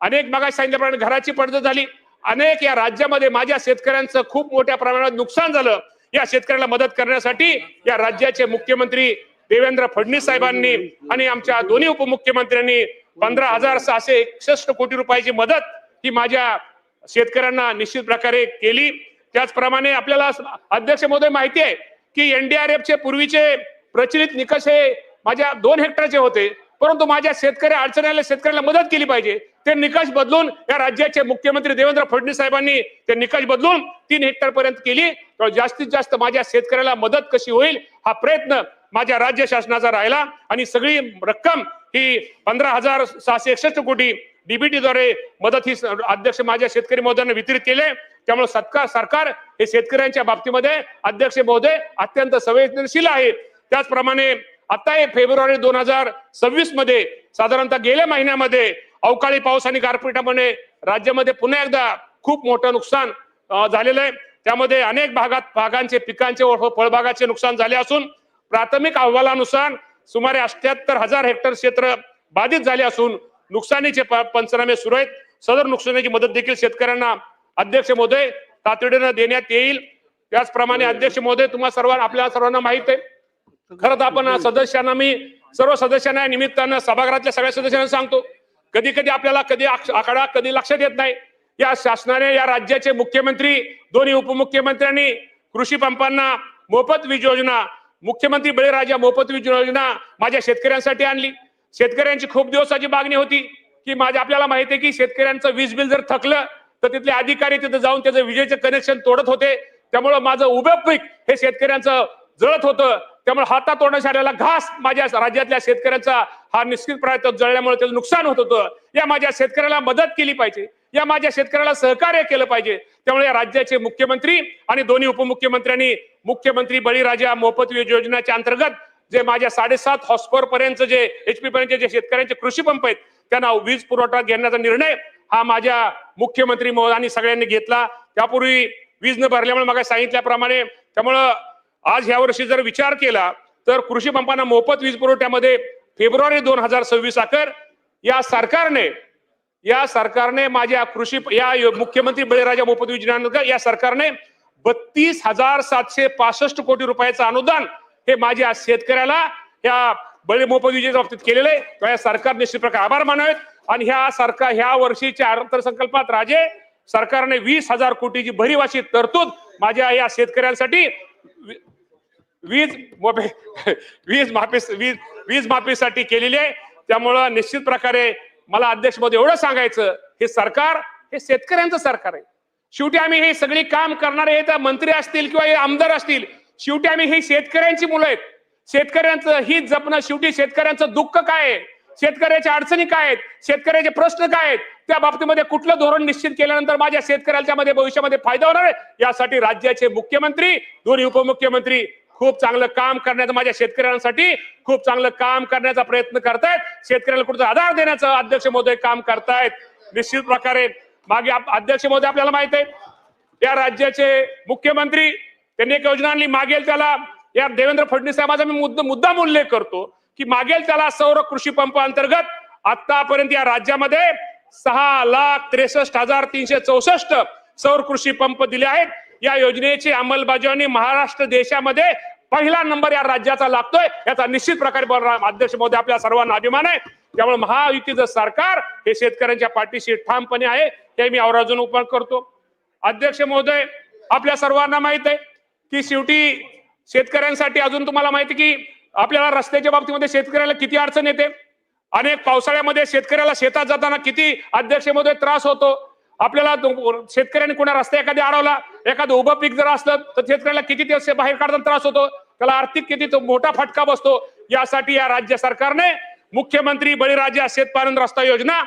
अनेक मागास सांगितल्याप्रमाणे घराची पडझड झाली. अनेक या राज्यामध्ये माझ्या शेतकऱ्यांचं खूप मोठ्या प्रमाणात नुकसान झालं. या शेतकऱ्याला मदत करण्यासाठी या राज्याचे मुख्यमंत्री देवेंद्र फडणवीस साहेबांनी आणि आमच्या दोन्ही उपमुख्यमंत्र्यांनी 15,661 कोटी रुपयाची मदत ही माझ्या शेतकऱ्यांना निश्चित प्रकारे केली. त्याचप्रमाणे आपल्याला अध्यक्ष महोदय माहिती आहे की एनडीआरएफचे पूर्वीचे प्रचलित निकष हे माझ्या 2 हेक्टरचे होते, परंतु माझ्या अडचणीला शेतकऱ्याला मदत केली पाहिजे. ते निकष बदलून या राज्याचे मुख्यमंत्री देवेंद्र फडणवीस साहेबांनी ते निकष बदलून 3 हेक्टर पर्यंत केली. तर जास्तीत जास्त माझ्या शेतकऱ्याला मदत कशी होईल हा प्रयत्न माझ्या राज्य शासनाचा राहिला आणि सगळी रक्कम ही 15,661 कोटी डीबीटी द्वारे मदत ही अध्यक्ष माझ्या शेतकरी महोदयांना वितरित केले. त्यामुळे सरकार हे शेतकऱ्यांच्या बाबतीमध्ये अध्यक्ष महोदय अत्यंत संवेदनशील आहे. त्याचप्रमाणे आता फेब्रुवारी 2026 मध्ये साधारणतः गेल्या महिन्यामध्ये अवकाळी पाऊस आणि गारपिटामुळे राज्यामध्ये पुन्हा एकदा खूप मोठं नुकसान झालेलं आहे. त्यामध्ये अनेक भागांचे पिकांचे व फळबागाचे नुकसान झाले असून प्राथमिक अहवालानुसार सुमारे 78,000 हेक्टर क्षेत्र बाधित झाले असून नुकसानीचे पंचनामे सुरू आहेत. सदर नुकसानीची मदत देखील शेतकऱ्यांना अध्यक्ष महोदय तातडीने देण्यात येईल. त्याचप्रमाणे अध्यक्ष महोदय आपल्या सर्वांना माहित आहे, खरं तर आपण सर्व सदस्यांना निमित्तानं सभागृहातल्या सगळ्या सदस्यांना सांगतो, कधी कधी आपल्याला आकडा लक्षात येत नाही. या शासनाने, या राज्याचे मुख्यमंत्री, दोन्ही उपमुख्यमंत्र्यांनी कृषी पंपांना मोफत वीज योजना, मुख्यमंत्री बळीराजा मोफत वीज योजना माझ्या शेतकऱ्यांसाठी आणली. शेतकऱ्यांची खूप दिवसाची मागणी होती की आपल्याला माहिती आहे की शेतकऱ्यांचं वीज बिल जर थकलं तर तिथले अधिकारी तिथे जाऊन त्याचं विजेचं कनेक्शन तोडत होते. त्यामुळे माझं उभं पीक हे शेतकऱ्यांचं जळत होतं. त्यामुळे हातात तोडण्यात आलेला घास माझ्या राज्यातल्या शेतकऱ्यांचा हा निश्चित प्रकारे जळल्यामुळे त्याचं नुकसान होत होतं. या माझ्या शेतकऱ्याला मदत केली पाहिजे, या माझ्या शेतकऱ्याला सहकार्य केलं पाहिजे. त्यामुळे या राज्याचे मुख्यमंत्री आणि दोन्ही उपमुख्यमंत्र्यांनी मुख्यमंत्री बळीराजा मोफत वीज योजनेच्या अंतर्गत जे माझ्या 7.5 हॉर्सपावर पर्यंत जे HP पर्यंत जे शेतकऱ्यांचे कृषी पंप आहेत त्यांना वीज पुरवठा घेण्याचा निर्णय हा माझ्या मुख्यमंत्री महोदयांनी सगळ्यांनी घेतला. त्यापूर्वी वीज न भरल्यामुळे मग सांगितल्याप्रमाणे, त्यामुळं आज ह्या वर्षी जर विचार केला तर कृषी पंपांना मोफत वीज पुरवठ्यामध्ये फेब्रुवारी 2026 अखेर या सरकारने माझ्या मुख्यमंत्री बळीराजा मोफत वीज योजनेअंतर्गत या सरकारने 32,765 कोटी रुपयाचं अनुदान हे माझ्या शेतकऱ्याला या मोफत वीजेच्या बाबतीत केलेलं आहे. या सरकार निश्चित प्रकारे आभार मानावेत. आणि ह्या वर्षीच्या अर्थसंकल्पात राजे सरकारने 20,000 कोटीची भरीव अशी तरतूद माझ्या या शेतकऱ्यांसाठी वीज माफीसाठी केलेली आहे. त्यामुळं निश्चित प्रकारे मला अध्यक्ष महोदय एवढं सांगायचं, हे सरकार हे शेतकऱ्यांचं सरकार आहे. शेवटी आम्ही हे सगळी काम करणारे हे मंत्री असतील किंवा हे आमदार असतील, शेवटी आम्ही ही शेतकऱ्यांची मुलं आहेत. शेतकऱ्यांचं हित जपणं, शेवटी शेतकऱ्यांचं दुःख काय आहे, शेतकऱ्याच्या अडचणी काय आहेत, शेतकऱ्याचे प्रश्न काय आहेत, त्या बाबतीमध्ये कुठलं धोरण निश्चित केल्यानंतर माझ्या शेतकऱ्यांच्या भविष्यामध्ये फायदा होणार आहे, यासाठी राज्याचे मुख्यमंत्री, दोन्ही उपमुख्यमंत्री खूप चांगलं काम करण्याचं, माझ्या शेतकऱ्यांसाठी खूप चांगलं काम करण्याचा प्रयत्न करतायत. शेतकऱ्याला कुठं आधार देण्याचं अध्यक्ष महोदय काम करतायत. निश्चित प्रकारे मागे अध्यक्ष महोदय आपल्याला माहित आहे, या राज्याचे मुख्यमंत्री त्यांनी एक योजना आणली, मागेल त्याला, या देवेंद्र फडणवीस साहेबांचा मी मुद्दाम उल्लेख करतो की मागेल त्याला सौर कृषी पंप अंतर्गत आतापर्यंत या राज्यामध्ये 6,63,364 सौर कृषी पंप दिले आहेत. या योजनेची अंमलबजावणी महाराष्ट्र देशामध्ये पहिला नंबर या राज्याचा लागतोय, याचा निश्चित प्रकारे अध्यक्ष महोदय आपल्या सर्वांना अभिमान आहे. त्यामुळे महायुतीचं सरकार हे शेतकऱ्यांच्या पाठीशी ठामपणे आहे, हे मी आवर्जून उल्लेख करतो. अध्यक्ष महोदय आपल्या सर्वांना माहित आहे की शेवटी शेतकऱ्यांसाठी अजून तुम्हाला माहिती की आपल्याला रस्त्याच्या बाबतीमध्ये शेतकऱ्याला किती अडचण येते. अनेक पावसाळ्यामध्ये शेतकऱ्याला शेतात जाताना किती अध्यक्ष महोदय त्रास होतो. आपल्याला शेतकऱ्यांनी कोणा रस्ता एखाद्या अडवला, एखादं उभं पीक जर असलं तर शेतकऱ्याला किती दिवस बाहेर काढताना त्रास होतो, त्याला आर्थिक किती मोठा फटका बसतो. यासाठी या राज्य सरकारने मुख्यमंत्री बळीराजा शेतपालन रस्ता योजना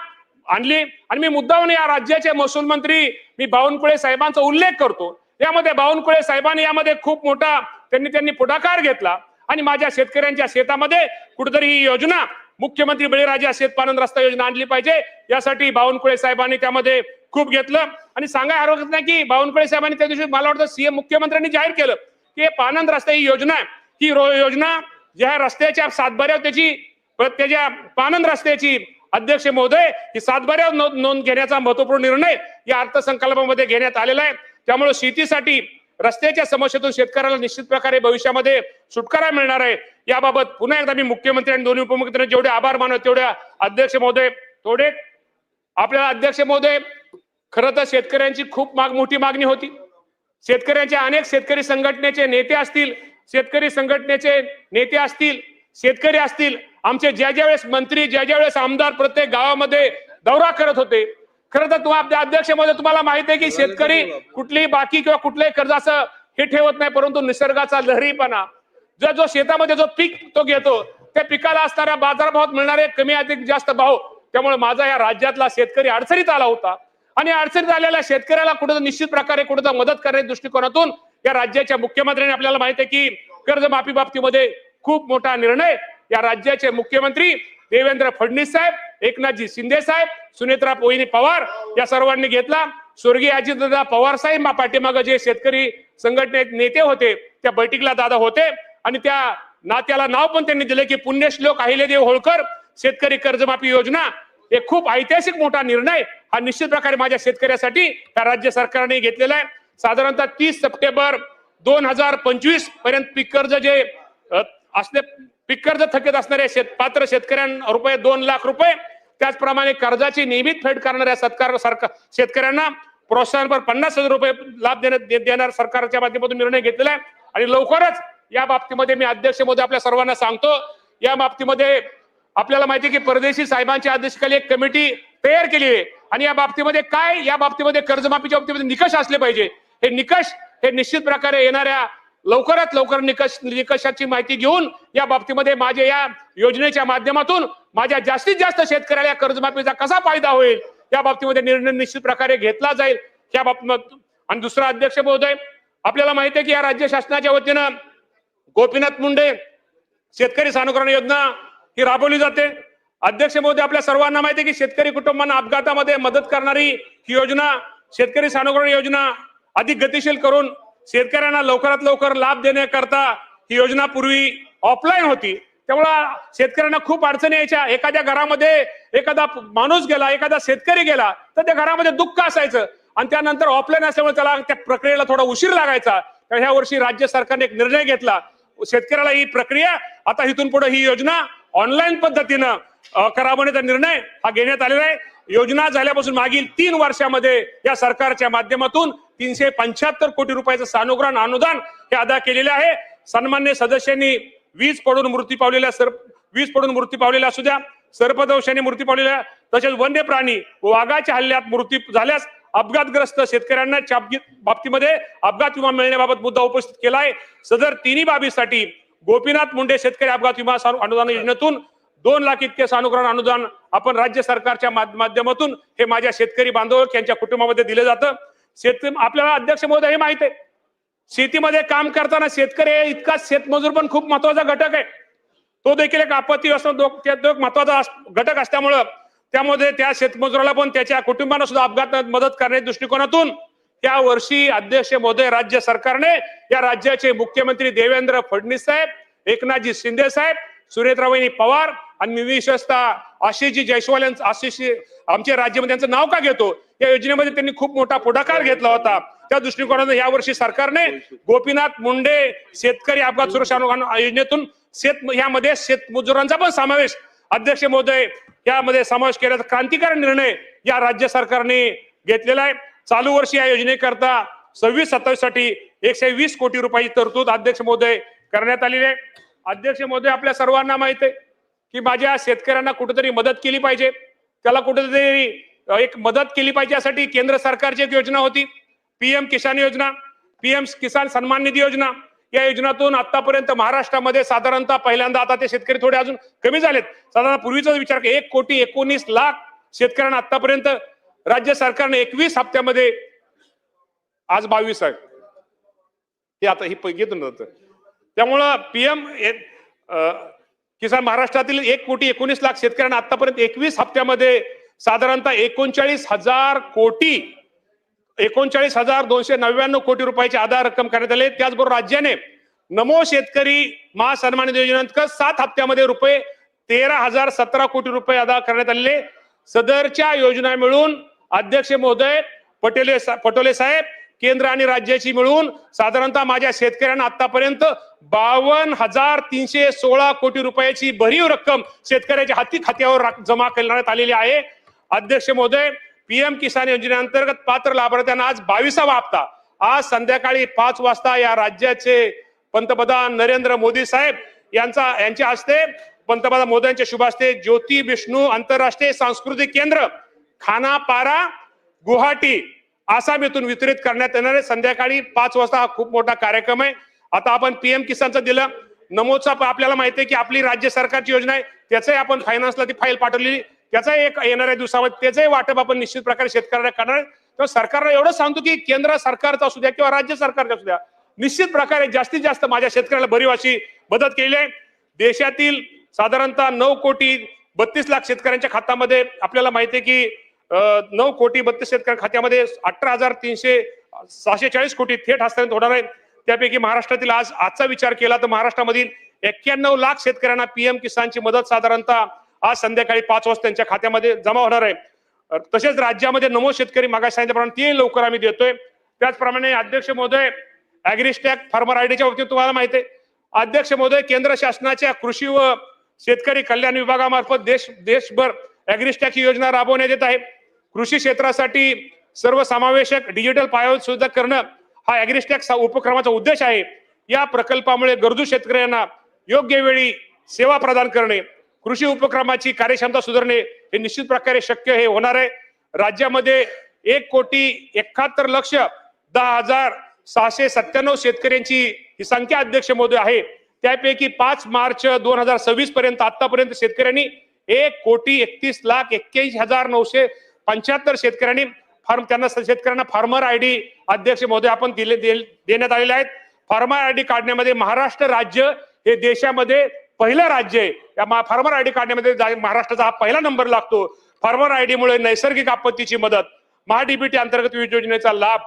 आणली. आणि मी मुद्दामून या राज्याचे महसूल मंत्री मी बावनकुळे साहेबांचा उल्लेख करतो. यामध्ये बावनकुळे साहेबांनी यामध्ये खूप मोठा त्यांनी पुढाकार घेतला आणि माझ्या शेतकऱ्यांच्या शेतामध्ये कुठेतरी ही योजना मुख्यमंत्री बळीराजा शेतपालन रस्ता योजना आणली पाहिजे. यासाठी बावनकुळे साहेबांनी त्यामध्ये खूप घेतलं. आणि सांगायला हरकत नाही की बावनकुळे साहेबांनी त्या दिवशी मला वाटतं सीएम मुख्यमंत्र्यांनी जाहीर केलं की हे पानंद रस्ता ही योजना आहे, ही योजना ज्या रस्त्याच्या सातबाऱ्यावर त्याच्या पानंद रस्त्याची अध्यक्ष महोदय ही सातबाऱ्यावर नोंद घेण्याचा महत्वपूर्ण निर्णय या अर्थसंकल्पामध्ये घेण्यात आलेला आहे. त्यामुळे शेतीसाठी रस्त्याच्या समस्येतून शेतकऱ्याला निश्चित प्रकारे भविष्यामध्ये सुटकारा मिळणार आहे. याबाबत पुन्हा एकदा मी मुख्यमंत्री आणि दोन्ही उपमुख्यमंत्र्यांचे जेवढे आभार मानतो तेवढ्या अध्यक्ष महोदय थोडे आपल्याला अध्यक्ष महोदय खरं तर शेतकऱ्यांची खूप मोठी मागणी होती. शेतकऱ्यांच्या अनेक शेतकरी संघटनेचे नेते असतील, शेतकरी संघटनेचे नेते असतील, शेतकरी असतील, आमचे ज्या वेळेस मंत्री ज्या वेळेस आमदार प्रत्येक गावामध्ये दौरा करत होते. खरं तर तुम्हाला अध्यक्ष महोदय तुम्हाला माहिती आहे की शेतकरी कुठलीही बाकी किंवा कुठल्याही कर्जाचं हे ठेवत नाही, परंतु निसर्गाचा लहरीपणा जो शेतामध्ये जो पीक तो घेतो त्या पिकाला असणाऱ्या बाजारभावात मिळणारे कमी अधिक जास्त भाव, त्यामुळे माझा या राज्यातला शेतकरी अडचणीत आला होता आणि अडचणीत आलेल्या शेतकऱ्याला कुठं निश्चित प्रकारे कुठं मदत करण्याच्या दृष्टिकोनातून या राज्याच्या मुख्यमंत्र्यांनी आपल्याला माहिती आहे की कर्जमाफी बाबतीमध्ये खूप मोठा निर्णय या राज्याचे मुख्यमंत्री देवेंद्र फडणवीस साहेब, एकनाथजी शिंदे साहेब, सुनेत्रा वहिनी पवार या सर्वांनी घेतला. स्वर्गीय अजितदादा पवार साहेब पाठीमागे जे शेतकरी संघटनेत नेते होते त्या बैठकीला दादा होते आणि त्या नात्याला नाव पण त्यांनी दिले की पुण्यश्लोक अहिल्यादेवी होळकर शेतकरी कर्जमाफी योजना. हे खूप ऐतिहासिक मोठा निर्णय हा निश्चित प्रकारे माझ्या शेतकऱ्यासाठी या राज्य सरकारने घेतलेला आहे. साधारणतः 30 सप्टेंबर 2025 पर्यंत पीक कर्ज जे असले पीक कर्ज थकीत असणारे पात्र शेतकऱ्यांना रुपये 2 लाख रुपये, त्याचप्रमाणे कर्जाची नियमित फेड करणाऱ्या शेतकऱ्यांना प्रोत्साहनपर 50,000 रुपये लाभ देणार सरकारच्या माध्यमातून निर्णय घेतलेला आहे. आणि लवकरच या बाबतीमध्ये मी अध्यक्ष महोदय आपल्या सर्वांना सांगतो, या बाबतीमध्ये आपल्याला माहिती आहे की परदेशी साहेबांच्या अध्यक्षतेखाली एक कमिटी तयार केली आहे आणि या बाबतीमध्ये कर्जमाफीच्या बाबतीमध्ये निकष असले पाहिजे. हे निकष हे निश्चित प्रकारे येणाऱ्या लवकरात लवकर निकषाची माहिती घेऊन या बाबतीमध्ये माझ्या या योजनेच्या माध्यमातून माझ्या जास्तीत जास्त शेतकऱ्याला कर्जमाफीचा कसा फायदा होईल या बाबतीमध्ये निर्णय निश्चित प्रकारे घेतला जाईल या बाबतीत. आणि दुसरा अध्यक्ष महोदय आपल्याला माहिती आहे की या राज्य शासनाच्या वतीनं गोपीनाथ मुंडे शेतकरी सानुग्रहण योजना ही राबवली जाते. अध्यक्ष महोदय आपल्या सर्वांना माहिती आहे की शेतकरी कुटुंबांना अपघातामध्ये मदत करणारी ही योजना शेतकरी सानुग्रहण योजना अधिक गतिशील करून शेतकऱ्यांना लवकरात लवकर लाभ देण्याकरता ही योजना पूर्वी ऑफलाईन होती, त्यामुळे शेतकऱ्यांना खूप अडचणी यायच्या. एखाद्या घरामध्ये एखादा माणूस गेला, एखादा शेतकरी गेला तर त्या घरामध्ये दुःख असायचं आणि त्यानंतर ऑफलाईन असल्यामुळे त्याला त्या प्रक्रियेला थोडा उशीर लागायचा. तर ह्या वर्षी राज्य सरकारने एक निर्णय घेतला, शेतकऱ्याला ही प्रक्रिया आता इथून पुढे ही योजना ऑनलाईन पद्धतीनं करावण्याचा निर्णय हा घेण्यात आलेला आहे. योजना झाल्यापासून मागील 3 वर्षामध्ये या सरकारच्या माध्यमातून 375 कोटी रुपयाचं सानुग्रहण अनुदान हे अदा केलेले आहे. सन्मान्य सदस्यांनी वीज पडून मृत्यू पावलेल्या असू द्या, सर्पदंशाने मृत्यू पावलेल्या, तसेच वन्य प्राणी व वाघाच्या हल्ल्यात मृत्यू झाल्यास अपघातग्रस्त शेतकऱ्यांना बाबतीमध्ये अपघात विमा मिळण्याबाबत मुद्दा उपस्थित केला आहे. सदर तिन्ही बाबीसाठी गोपीनाथ मुंडे शेतकरी अपघात विमा अनुदान योजनेतून 2 लाख इतके सानुग्रहण अनुदान आपण राज्य सरकारच्या माध्यमातून हे माझ्या शेतकरी बांधव यांच्या कुटुंबामध्ये दिले जातं. आपल्याला अध्यक्ष महोदय हे माहित आहे, शेतीमध्ये काम करताना शेतकरी इतका शेतमजूर पण खूप महत्वाचा घटक आहे. तो देखील एक आपत्ती एक महत्वाचा घटक असल्यामुळं त्यामध्ये त्या शेतमजुराला पण त्याच्या कुटुंबाला सुद्धा अपघातात मदत करण्याच्या दृष्टिकोनातून या वर्षी अध्यक्ष महोदय राज्य सरकारने या राज्याचे मुख्यमंत्री देवेंद्र फडणवीस साहेब, एकनाथजी शिंदे साहेब, सुनेत्रा वहिनी पवार आणि विशेषतः आशिषजी जयस्वाल आमच्या राज्यामध्ये त्यांचं नाव का घेतो, या योजनेमध्ये त्यांनी खूप मोठा पुढाकार घेतला होता. त्या दृष्टिकोनातून यावर्षी सरकारने गोपीनाथ मुंडे शेतकरी अपघात सुरक्षा योजनेतून यामध्ये शेतमजुरांचा पण समावेश अध्यक्ष महोदय यामध्ये समावेश केल्याचा क्रांतिकारी निर्णय या राज्य सरकारने घेतलेला आहे. चालू वर्षी या योजनेकरता 26-27 साठी 120 कोटी रुपयाची तरतूद अध्यक्ष महोदय करण्यात आलेली आहे. अध्यक्ष महोदय आपल्या सर्वांना माहित आहे की माझ्या शेतकऱ्यांना कुठेतरी मदत केली पाहिजे, त्याला कुठेतरी एक मदत केली पाहिजे, यासाठी केंद्र सरकारची एक योजना होती पीएम किसान योजना, पीएम किसान सन्मान निधी योजना. या योजनातून आतापर्यंत महाराष्ट्रामध्ये साधारणतः पहिल्यांदा, आता ते शेतकरी थोडे अजून कमी झालेत, साधारण पूर्वीचा विचार 1,19,00,000 शेतकऱ्यांना आतापर्यंत राज्य सरकारने 21 हप्त्यामध्ये, आज 22 आहे ते, आता ही घेतो नंतर. त्यामुळं पीएम किसान महाराष्ट्रातील 1,19,00,000 शेतकऱ्यांना आतापर्यंत 21 हप्त्यामध्ये साधारणतः 39,000 कोटी, 39,299 कोटी रुपयाची आधार रक्कम करण्यात आली. त्याचबरोबर राज्याने नमो शेतकरी महासन्मान निधी योजनेअंतर्गत 7 हप्त्यामध्ये रुपये 13,017 कोटी रुपये अदा करण्यात आलेले. सदरच्या योजना मिळून अध्यक्ष महोदय पटोले साहेब, केंद्र आणि राज्याची मिळून साधारणतः माझ्या शेतकऱ्यांना आतापर्यंत 52,316 कोटी रुपयाची भरीव रक्कम शेतकऱ्याच्या हाती खात्यावर जमा करण्यात आलेली आहे. अध्यक्ष महोदय, पीएम किसान योजनेअंतर्गत पात्र लाभार्थ्यांना आज 22वा हप्ता आज संध्याकाळी 5 वाजता या राज्याचे पंतप्रधान नरेंद्र मोदी साहेब यांच्या हस्ते, पंतप्रधान मोदींच्या शुभ हस्ते ज्योती विष्णू आंतरराष्ट्रीय सांस्कृतिक केंद्र खानापारा गुवाहाटी आसाम येथून वितरित करण्यात येणार आहे. संध्याकाळी 5 वाजता हा खूप मोठा कार्यक्रम आहे. आता आपण पीएम किसानचं दिलं, नमोचा आपल्याला माहिती आहे की आपली राज्य सरकारची योजना आहे, त्याचंही आपण फायनान्सला ती फाईल पाठवलेली, त्याचा एक येणाऱ्या दिवसामध्ये त्याचंही वाटप आपण निश्चित प्रकारे शेतकऱ्यांना करणार आहे. तर सरकारला एवढं सांगतो की केंद्र सरकारचा असू द्या किंवा राज्य सरकारचा असू द्या, निश्चित प्रकारे जास्तीत जास्त माझ्या शेतकऱ्याला भरीव अशी मदत केली आहे. देशातील साधारणतः 9,32,00,000 शेतकऱ्यांच्या खात्यामध्ये आपल्याला माहिती आहे की 9,32,00,000 शेतकऱ्यांच्या खात्यामध्ये 18,640 कोटी थेट हस्तांतरित होणार आहे. त्यापैकी महाराष्ट्रातील आजचा विचार केला तर महाराष्ट्रामधील 91 लाख शेतकऱ्यांना पीएम किसानची मदत साधारणतः आज संध्याकाळी 5 वाजता त्यांच्या खात्यामध्ये जमा होणार आहे. तसेच राज्यामध्ये नमो शेतकरी मागास सांगितल्याप्रमाणे ते लवकर आम्ही देतोय. त्याचप्रमाणे अध्यक्ष महोदय, अॅग्रिस्टॅक फार्मर आयडीच्या बाबतीत तुम्हाला माहिती आहे, अध्यक्ष महोदय, केंद्र शासनाच्या कृषी व शेतकरी कल्याण विभागामार्फत देशभर अॅग्रिस्टॅक ही योजना राबवण्यात येत आहे. कृषी क्षेत्रासाठी सर्वसमावेशक डिजिटल पायाभूत सुविधा करणं हा अॅग्रिस्टॅक उपक्रमाचा उद्देश आहे. या प्रकल्पामुळे गरजू शेतकऱ्यांना योग्य वेळी सेवा प्रदान करणे, कृषी उपक्रमाची कार्यक्षमता सुधारणे हे निश्चित प्रकारे शक्य हे होणार आहे. राज्यामध्ये 1,71,10,697 शेतकऱ्यांची ही संख्या अध्यक्ष महोदय आहे. त्यापैकी 5 मार्च 2026 पर्यंत आतापर्यंत शेतकऱ्यांनी 1,61,81,975 शेतकऱ्यांनी शेतकऱ्यांना फार्मर आयडी अध्यक्ष महोदय आपण देण्यात आलेले आहेत. फार्मर आयडी काढण्यामध्ये महाराष्ट्र राज्य हे देशामध्ये पहिलं राज्य आहे. या फार्मर आयडी काढण्यामध्ये महाराष्ट्राचा हा पहिला नंबर लागतो. फार्मर आयडी मुळे नैसर्गिक आपत्तीची मदत, महाडीबीटी अंतर्गत विविध योजनेचा लाभ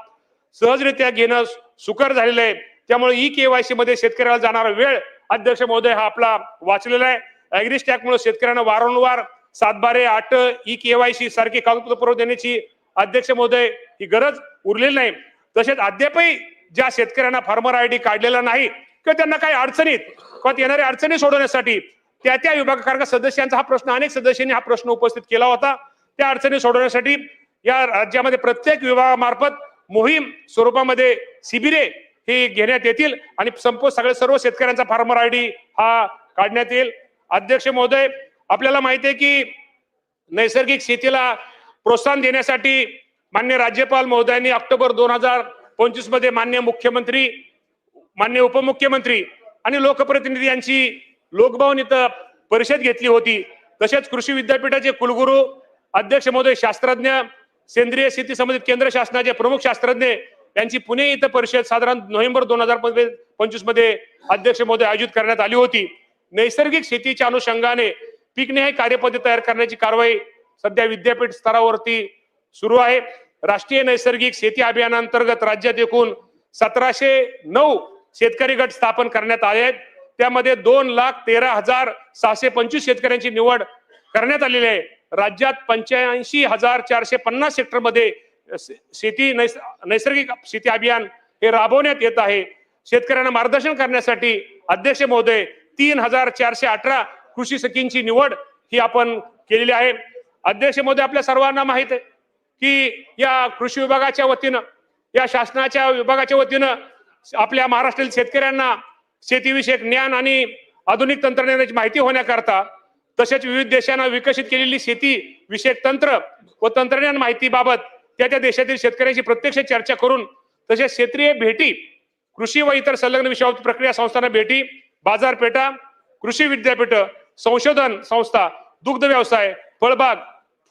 सहजरित्या घेणं सुकर झालेलं आहे. त्यामुळे ई-केवायसी मध्ये शेतकऱ्याला जाणारा वेळ अध्यक्ष महोदय हा आपला वाचलेला आहे. अॅग्रिस्टॅक मुळे शेतकऱ्यांना वारंवार 7/8 ई-केवायसी सारखी कागदपत्र पुरवून देण्याची अध्यक्ष महोदय ही गरज उरलेली नाही. तसेच अद्यापही ज्या शेतकऱ्यांना फार्मर आयडी काढलेला नाही किंवा त्यांना काही अडचणीत किंवा येणाऱ्या अडचणी सोडवण्यासाठी त्या विभाग, कारण सदस्यांचा हा प्रश्न, अनेक सदस्यांनी हा प्रश्न उपस्थित केला होता, त्या अडचणी सोडवण्यासाठी या राज्यामध्ये प्रत्येक विभागामार्फत मोहीम स्वरूपामध्ये शिबिरे ही घेण्यात येतील आणि सर्व शेतकऱ्यांचा फार्मर आयडी हा काढण्यात येईल. अध्यक्ष महोदय, आपल्याला माहिती आहे की नैसर्गिक शेतीला प्रोत्साहन देण्यासाठी माननीय राज्यपाल महोदयांनी ऑक्टोबर 2025 मध्ये माननीय मुख्यमंत्री, माननीय उपमुख्यमंत्री आणि लोकप्रतिनिधी यांची लोकभवन इथं परिषद घेतली होती. तसेच कृषी विद्यापीठाचे कुलगुरू अध्यक्ष महोदय, शास्त्रज्ञ, सेंद्रिय शेती संबंधित केंद्र शासनाचे प्रमुख शास्त्रज्ञ यांची पुणे इथं परिषद साधारण नोव्हेंबर 2025 मध्ये अध्यक्ष महोदय आयोजित करण्यात आली होती. नैसर्गिक शेतीच्या अनुषंगाने पीकनिहाय कार्यपद्धती तयार करण्याची कारवाई सध्या विद्यापीठ स्तरावरती सुरू आहे. राष्ट्रीय नैसर्गिक शेती अभियानांतर्गत राज्यात एकूण 1709 शेतकरी गट स्थापन करण्यात आले आहेत. त्यामध्ये 2,13,625 शेतकऱ्यांची निवड करण्यात आलेली आहे. राज्यात 85,450 हेक्टर मध्ये नैसर्गिक शेती अभियान हे राबवण्यात येत आहे. शेतकऱ्यांना मार्गदर्शन करण्यासाठी अध्यक्ष महोदय 3,418 कृषी सखींची निवड ही आपण केलेली आहे. अध्यक्ष महोदय, आपल्या सर्वांना माहित आहे की या कृषी विभागाच्या वतीनं, या शासनाच्या विभागाच्या वतीनं आपल्या महाराष्ट्रातील शेतकऱ्यांना शेतीविषयक ज्ञान आणि आधुनिक तंत्रज्ञानाची माहिती होण्याकरता तसेच विविध देशांना विकसित केलेली शेती विषयक तंत्र व तंत्रज्ञान माहितीबाबत त्या देशातील शेतकऱ्यांची प्रत्यक्ष चर्चा करून तसेच क्षेत्रीय भेटी, कृषी व इतर संलग्न विषयावर प्रक्रिया संस्थांना भेटी, बाजारपेठा, कृषी विद्यापीठ, संशोधन संस्था, दुग्ध व्यवसाय, फळबाग,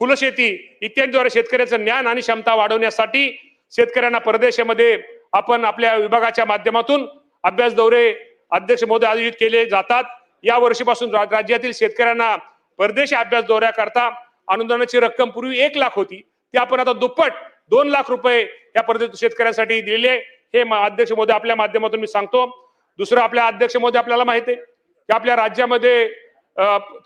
फुलशेती इत्यादीद्वारे शेतकऱ्याचं ज्ञान आणि क्षमता वाढवण्यासाठी शेतकऱ्यांना परदेशामध्ये आपण आपल्या विभागाच्या माध्यमातून अभ्यास दौरे अध्यक्ष महोदय आयोजित केले जातात. या वर्षीपासून राज्यातील शेतकऱ्यांना परदेशी अभ्यास दौऱ्याकरता अनुदानाची रक्कम पूर्वी 1 लाख होती, ती आपण आता दुप्पट 2 लाख रुपये या परदेशी शेतकऱ्यांसाठी दिलेले हे अध्यक्ष महोदय आपल्या माध्यमातून मी सांगतो. दुसरं आपल्या अध्यक्ष महोदय आपल्याला माहिती आहे की आपल्या राज्यामध्ये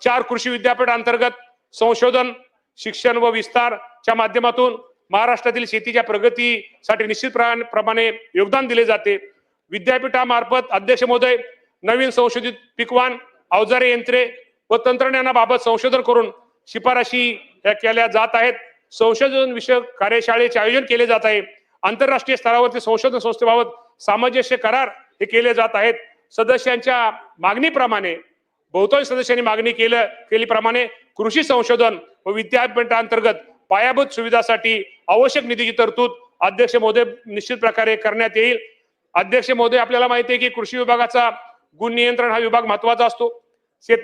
4 कृषी विद्यापीठ अंतर्गत संशोधन, शिक्षण व विस्तारच्या माध्यमातून महाराष्ट्रातील शेतीच्या प्रगतीसाठी निश्चित प्रमाणे योगदान दिले जाते. विद्यापीठामार्फत अध्यक्ष महोदय नवीन संशोधित पिकवान, अवजारे, यंत्रे व तंत्रज्ञानाबाबत संशोधन करून शिफारशी केल्या जात आहेत. संशोधन विषयक कार्यशाळेचे आयोजन केले जात आहे. आंतरराष्ट्रीय स्तरावरती संशोधन संस्थेबाबत सामंजस्य करार हे केले जात आहेत. सदस्यांच्या मागणीप्रमाणे बहुतांश सदस्यांनी मागणी केलीप्रमाणे कृषी संशोधन व विद्यापीठांतर्गत पायाभूत सुविधासाठी आवश्यक निधीची तरतूद अध्यक्ष महोदय निश्चित प्रकारे करण्यात येईल. अध्यक्ष महोदय आपल्याला माहिती आहे की कृषी विभागाचा गुण नियंत्रण हा विभाग महत्वाचा असतो.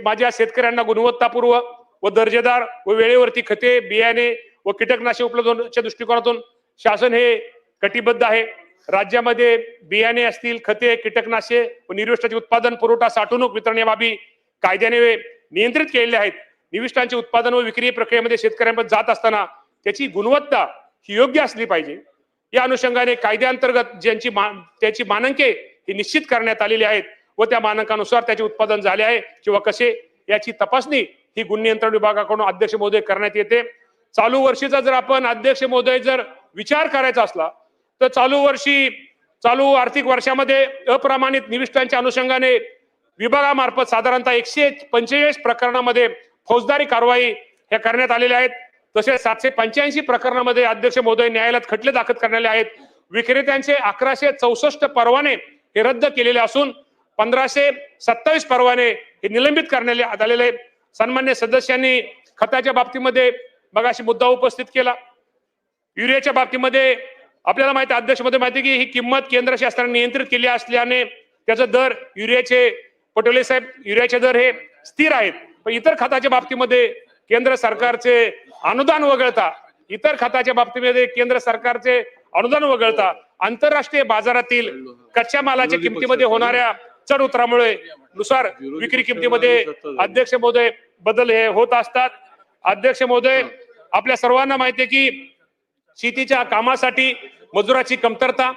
माझ्या शेतकऱ्यांना गुणवत्तापूर्व व दर्जेदार व वेळेवरती खते, बियाणे व कीटकनाशके उपलब्ध होण्याच्या दृष्टिकोनातून शासन हे कटिबद्ध आहे. राज्यामध्ये बियाणे असतील, खते, कीटकनाशके व निविष्ठांचे उत्पादन, पुरवठा, साठवणूक, वितरण या बाबी कायद्याने नियंत्रित केलेले आहेत. निविष्ठांचे उत्पादन व विक्री प्रक्रियेमध्ये शेतकऱ्यांपर्यंत जात असताना त्याची गुणवत्ता ही योग्य असली पाहिजे. या अनुषंगाने कायद्याअंतर्गत त्याची मानके ही निश्चित करण्यात आलेली आहेत व त्या मानकानुसार त्याचे उत्पादन झाले आहे किंवा कसे याची तपासणी ही गुण नियंत्रण विभागाकडून अध्यक्ष महोदय करण्यात येते. चालू वर्षीचा जर आपण अध्यक्ष महोदय जर विचार करायचा असला तर चालू आर्थिक वर्षामध्ये अप्रमाणित निविष्ठांच्या अनुषंगाने विभागामार्फत साधारणतः 145 प्रकरणामध्ये फौजदारी कारवाई ह्या करण्यात आलेल्या आहेत. तसेच 785 प्रकरणामध्ये अध्यक्ष महोदय न्यायालयात खटले दाखल करण्यात आहेत. विक्रेत्यांचे 1164 परवाने हे रद्द केलेले असून 1527 परवाने हे निलंबित करण्यात आलेले आहेत. सन्मान्य सदस्यांनी खताच्या बाबतीमध्ये मगाशी मुद्दा उपस्थित केला. युरियाच्या बाबतीमध्ये आपल्याला माहिती आहे, अध्यक्ष महोदय माहिती की ही किंमत केंद्र शासनाने नियंत्रित केली असल्याने त्याचा दर युरियाचे पटोले साहेब युरियाचे दर हे स्थिर आहेत. पण इतर खताच्या बाबतीमध्ये केंद्र सरकारचे अनुदान वगळता आंतरराष्ट्रीय बाजारातील कच्च्या मालाच्या किमतीमध्ये होणाऱ्या चढ उतारामुळे नुसार विक्री किमतीमध्ये अध्यक्ष महोदय बदल हे होत असतात. अध्यक्ष महोदय आपल्या सर्वांना माहिती आहे की शेतीच्या कामासाठी मजुराची कमतरता,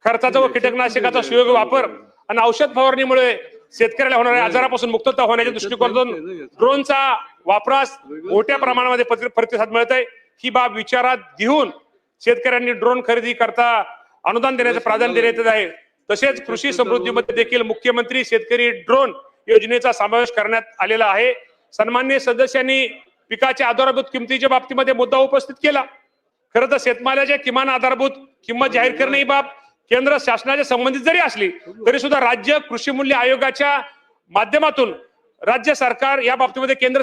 खर्चाचा व कीटकनाशकाचा सुयोग्य वापर आणि औषध फवारणीमुळे शेतकऱ्याला होणाऱ्या आजारापासून मुक्तता होण्याच्या दृष्टिकोनातून ड्रोनचा वापरास मोठ्या प्रमाणामध्ये प्रतिसाद मिळत आहे. ही बाब विचारात घेऊन शेतकऱ्यांनी ड्रोन खरेदी करता अनुदान देण्याचं प्राधान्य देण्यात आहे. तसेच कृषी समृद्धीमध्ये देखील मुख्यमंत्री शेतकरी ड्रोन योजनेचा समावेश करण्यात आलेला आहे. सन्माननीय सदस्यांनी पिकाच्या आधारभूत किमतीच्या बाबतीमध्ये मुद्दा उपस्थित केला. खरं तर शेतमालाच्या किमान आधारभूत किंमत जाहीर करणे ही बाब केंद्र शासनाच्या संबंधित जरी असली तरी सुद्धा राज्य कृषी मूल्य आयोगाच्या माध्यमातून राज्य सरकार या बाबतीमध्ये केंद्र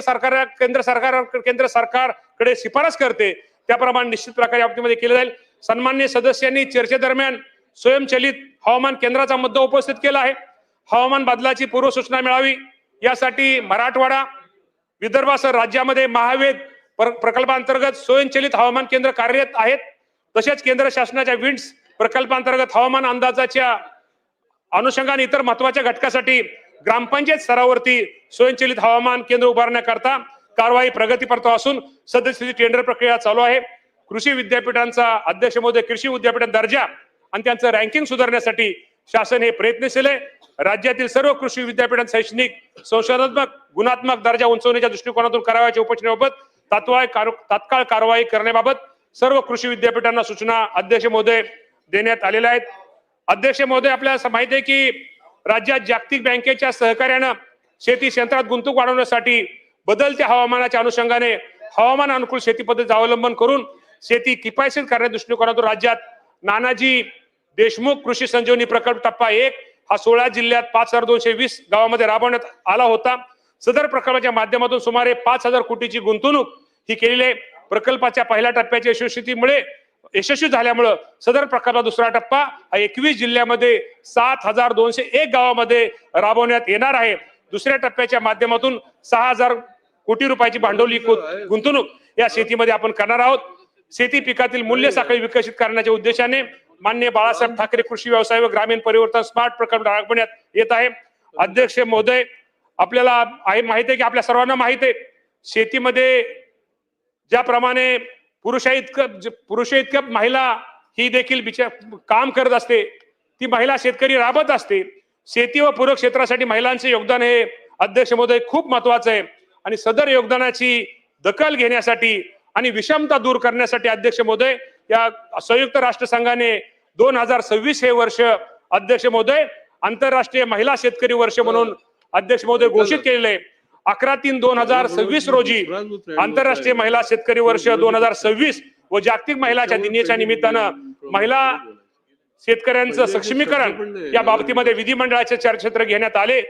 सरकारकडे शिफारस करते. त्याप्रमाणे निश्चित प्रकारे या बाबतीमध्ये केले जाईल. सन्माननीय सदस्यांनी चर्चेदरम्यान स्वयंचलित हवामान केंद्राचा मुद्दा उपस्थित केला आहे. हवामान बदलाची पूर्वसूचना मिळावी यासाठी मराठवाडा, विदर्भासह राज्यामध्ये महावेद प्रकल्पांतर्गत स्वयंचलित हवामान केंद्र कार्यरत आहेत. तसेच केंद्र शासनाच्या विंड्स प्रकल्पांतर्गत हवामान अंदाजाच्या अनुषंगाने इतर महत्वाच्या घटकासाठी ग्रामपंचायत स्तरावरती स्वयंचलित हवामान केंद्र उभारण्याकरता कारवाई प्रगतीपथावर असून सदस्याची टेंडर प्रक्रिया चालू आहे. कृषी विद्यापीठांचा अध्यक्ष महोदय कृषी विद्यापीठांचा दर्जा आणि त्यांचं रँकिंग सुधारण्यासाठी शासन हे प्रयत्नशील आहे. राज्यातील सर्व कृषी विद्यापीठांचा शैक्षणिक, संशोधनात्मक, गुणात्मक दर्जा उंचवण्याच्या दृष्टिकोनातून करावयाच्या उपाययोजनेबाबत तात्काळ कारवाई करण्याबाबत सर्व कृषी विद्यापीठांना सूचना अध्यक्ष महोदय देण्यात आलेल्या आहेत. अध्यक्ष महोदय आपल्याला माहिती आहे की राज्यात जागतिक बँकेच्या सहकार्यानं शेती क्षेत्रात गुंतवणूक वाढवण्यासाठी बदलत्या हवामानाच्या अनुषंगाने हवामान अनुकूल शेती पद्धतीचे अवलंबन करून शेती किफायतशीर करण्याच्या दृष्टिकोनातून राज्यात नानाजी देशमुख कृषी संजीवनी प्रकल्प टप्पा 1 हा 16 जिल्ह्यात 5220 गावामध्ये राबवण्यात आला होता. सदर प्रकल्पाच्या माध्यमातून सुमारे 5,000 कोटीची गुंतवणूक ही केलेली आहे. प्रकल्पाच्या पहिल्या टप्प्याच्या यशस्वी झाल्यामुळे सदर प्रकल्पाचा दुसरा टप्पा हा 21 जिल्ह्यामध्ये 7,201 गावामध्ये राबवण्यात येणार आहे. दुसऱ्या टप्प्याच्या माध्यमातून 6,000 कोटी रुपयाची भांडवली गुंतवणूक या शेतीमध्ये आपण करणार आहोत. शेती पिकातील मूल्य साखळी विकसित करण्याच्या उद्देशाने माननीय बाळासाहेब ठाकरे कृषी व्यवसाय व ग्रामीण परिवर्तन स्मार्ट प्रकल्प राबवण्यात येत आहे. अध्यक्ष महोदय, आपल्याला माहिती आहे की आपल्या सर्वांना माहिती आहे, शेतीमध्ये ज्याप्रमाणे पुरुषाइतकं महिला ही देखील काम करत असते, ती महिला शेतकरी राबत असते. शेती व पूरक क्षेत्रासाठी महिलांचे योगदान हे अध्यक्ष महोदय खूप महत्वाचं आहे आणि सदर योगदानाची दखल घेण्यासाठी आणि विषमता दूर करण्यासाठी अध्यक्ष महोदय या संयुक्त राष्ट्र संघाने 2026 हे वर्ष अध्यक्ष महोदय आंतरराष्ट्रीय महिला शेतकरी वर्ष म्हणून अध्यक्ष महोदय घोषित केलेले आहे. 11/3/2026 रोजी आंतरराष्ट्रीय महिला शेतकरी वर्ष 2026 व जागतिक महिलाच्या दिनाच्या निमित्तानं महिला शेतकऱ्यांचं सक्षमीकरण या बाबतीमध्ये विधिमंडळाचे चर्चासत्र घेण्यात आले.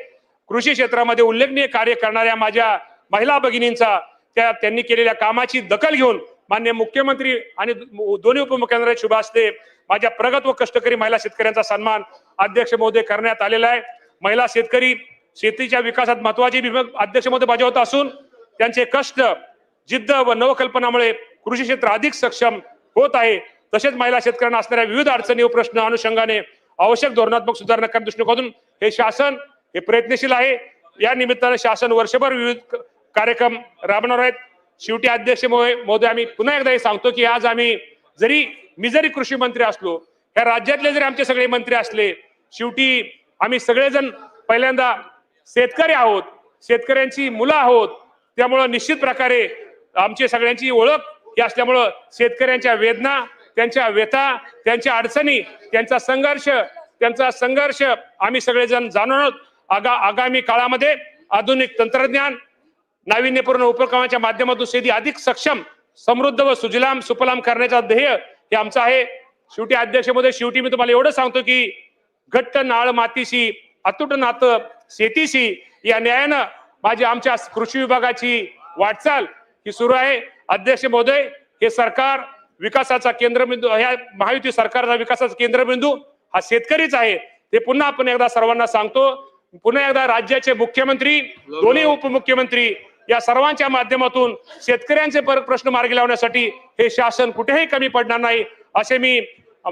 कृषी क्षेत्रामध्ये उल्लेखनीय कार्य करणाऱ्या माझ्या महिला भगिनींचा त्यांनी केलेल्या कामाची दखल घेऊन माननीय मुख्यमंत्री आणि दोन्ही उपमुख्यमंत्री शुभ हस्ते माझ्या प्रगत व कष्टकरी महिला शेतकऱ्यांचा सन्मान अध्यक्ष महोदय करण्यात आलेला आहे. महिला शेतकरी शेतीच्या विकासात महत्वाची भूमिका अध्यक्ष महोदय बजावत असून त्यांचे कष्ट, जिद्द व नवकल्पनामुळे कृषी क्षेत्र अधिक सक्षम होत आहे. तसेच महिला शेतकऱ्यांना असणाऱ्या विविध अडचणी व प्रश्न अनुषंगाने आवश्यक धोरणात्मक सुधारणा करण्याच्या दृष्टिकोनातून हे शासन हे प्रयत्नशील आहे. या निमित्ताने शासन वर्षभर विविध कार्यक्रम राबवणार आहेत. शेवटी अध्यक्ष महोदय, आम्ही पुन्हा एकदा हे सांगतो की आज मी जरी कृषी मंत्री असलो, या राज्यातले जरी आमचे सगळे मंत्री असले, शेवटी आम्ही सगळेजण पहिल्यांदा शेतकरी आहोत, शेतकऱ्यांची मुलं आहोत. त्यामुळं निश्चित प्रकारे आमची सगळ्यांची ओळख ही असल्यामुळं शेतकऱ्यांच्या वेदना, त्यांच्या व्यथा, त्यांच्या अडचणी, त्यांचा संघर्ष आम्ही सगळेजण जाणून आहोत. आगामी काळामध्ये आधुनिक तंत्रज्ञान, नाविन्यपूर्ण उपक्रमाच्या माध्यमातून शेती अधिक सक्षम, समृद्ध व सुजलाम सुफलाम करण्याचा ध्येय हे आमचं आहे. शेवटी अध्यक्ष महोदय, मी तुम्हाला एवढं सांगतो की घट्ट नाळ मातीशी, अतूट नातं शेतीशी या न्यायानं आमच्या कृषी विभागाची वाटचाल ही सुरू आहे. अध्यक्ष महोदय, हे सरकार विकासाचा केंद्रबिंदू, ह्या महायुती सरकारचा विकासाचा केंद्रबिंदू हा शेतकरीच आहे. ते पुन्हा आपण एकदा सर्वांना सांगतो. पुन्हा एकदा राज्याचे मुख्यमंत्री, दोन्ही उपमुख्यमंत्री या सर्वांच्या माध्यमातून शेतकऱ्यांचे प्रश्न मार्गी लावण्यासाठी हे शासन कुठेही कमी पडणार नाही असे मी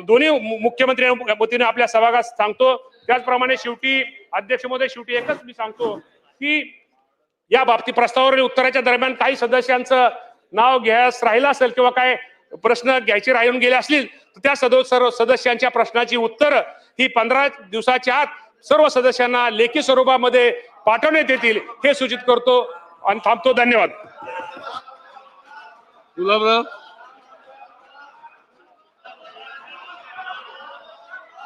दोन्ही मुख्यमंत्र्यांच्या वतीने आपल्या सभागृहात सांगतो. त्याचप्रमाणे शेवटी अध्यक्ष महोदय, एकच मी सांगतो की या बाबतीत प्रस्तावावरील उत्तराच्या दरम्यान काही सदस्यांचं नाव घ्यायस राहिलं असेल किंवा काय प्रश्न घ्यायचे राहून गेले असतील तर त्या सर्व सदस्यांच्या प्रश्नाची उत्तर ही 15 दिवसाच्या आत सर्व सदस्यांना लेखी स्वरूपामध्ये पाठवण्यात येतील हे सूचित करतो आणि थांबतो. धन्यवाद. गुलाबराव.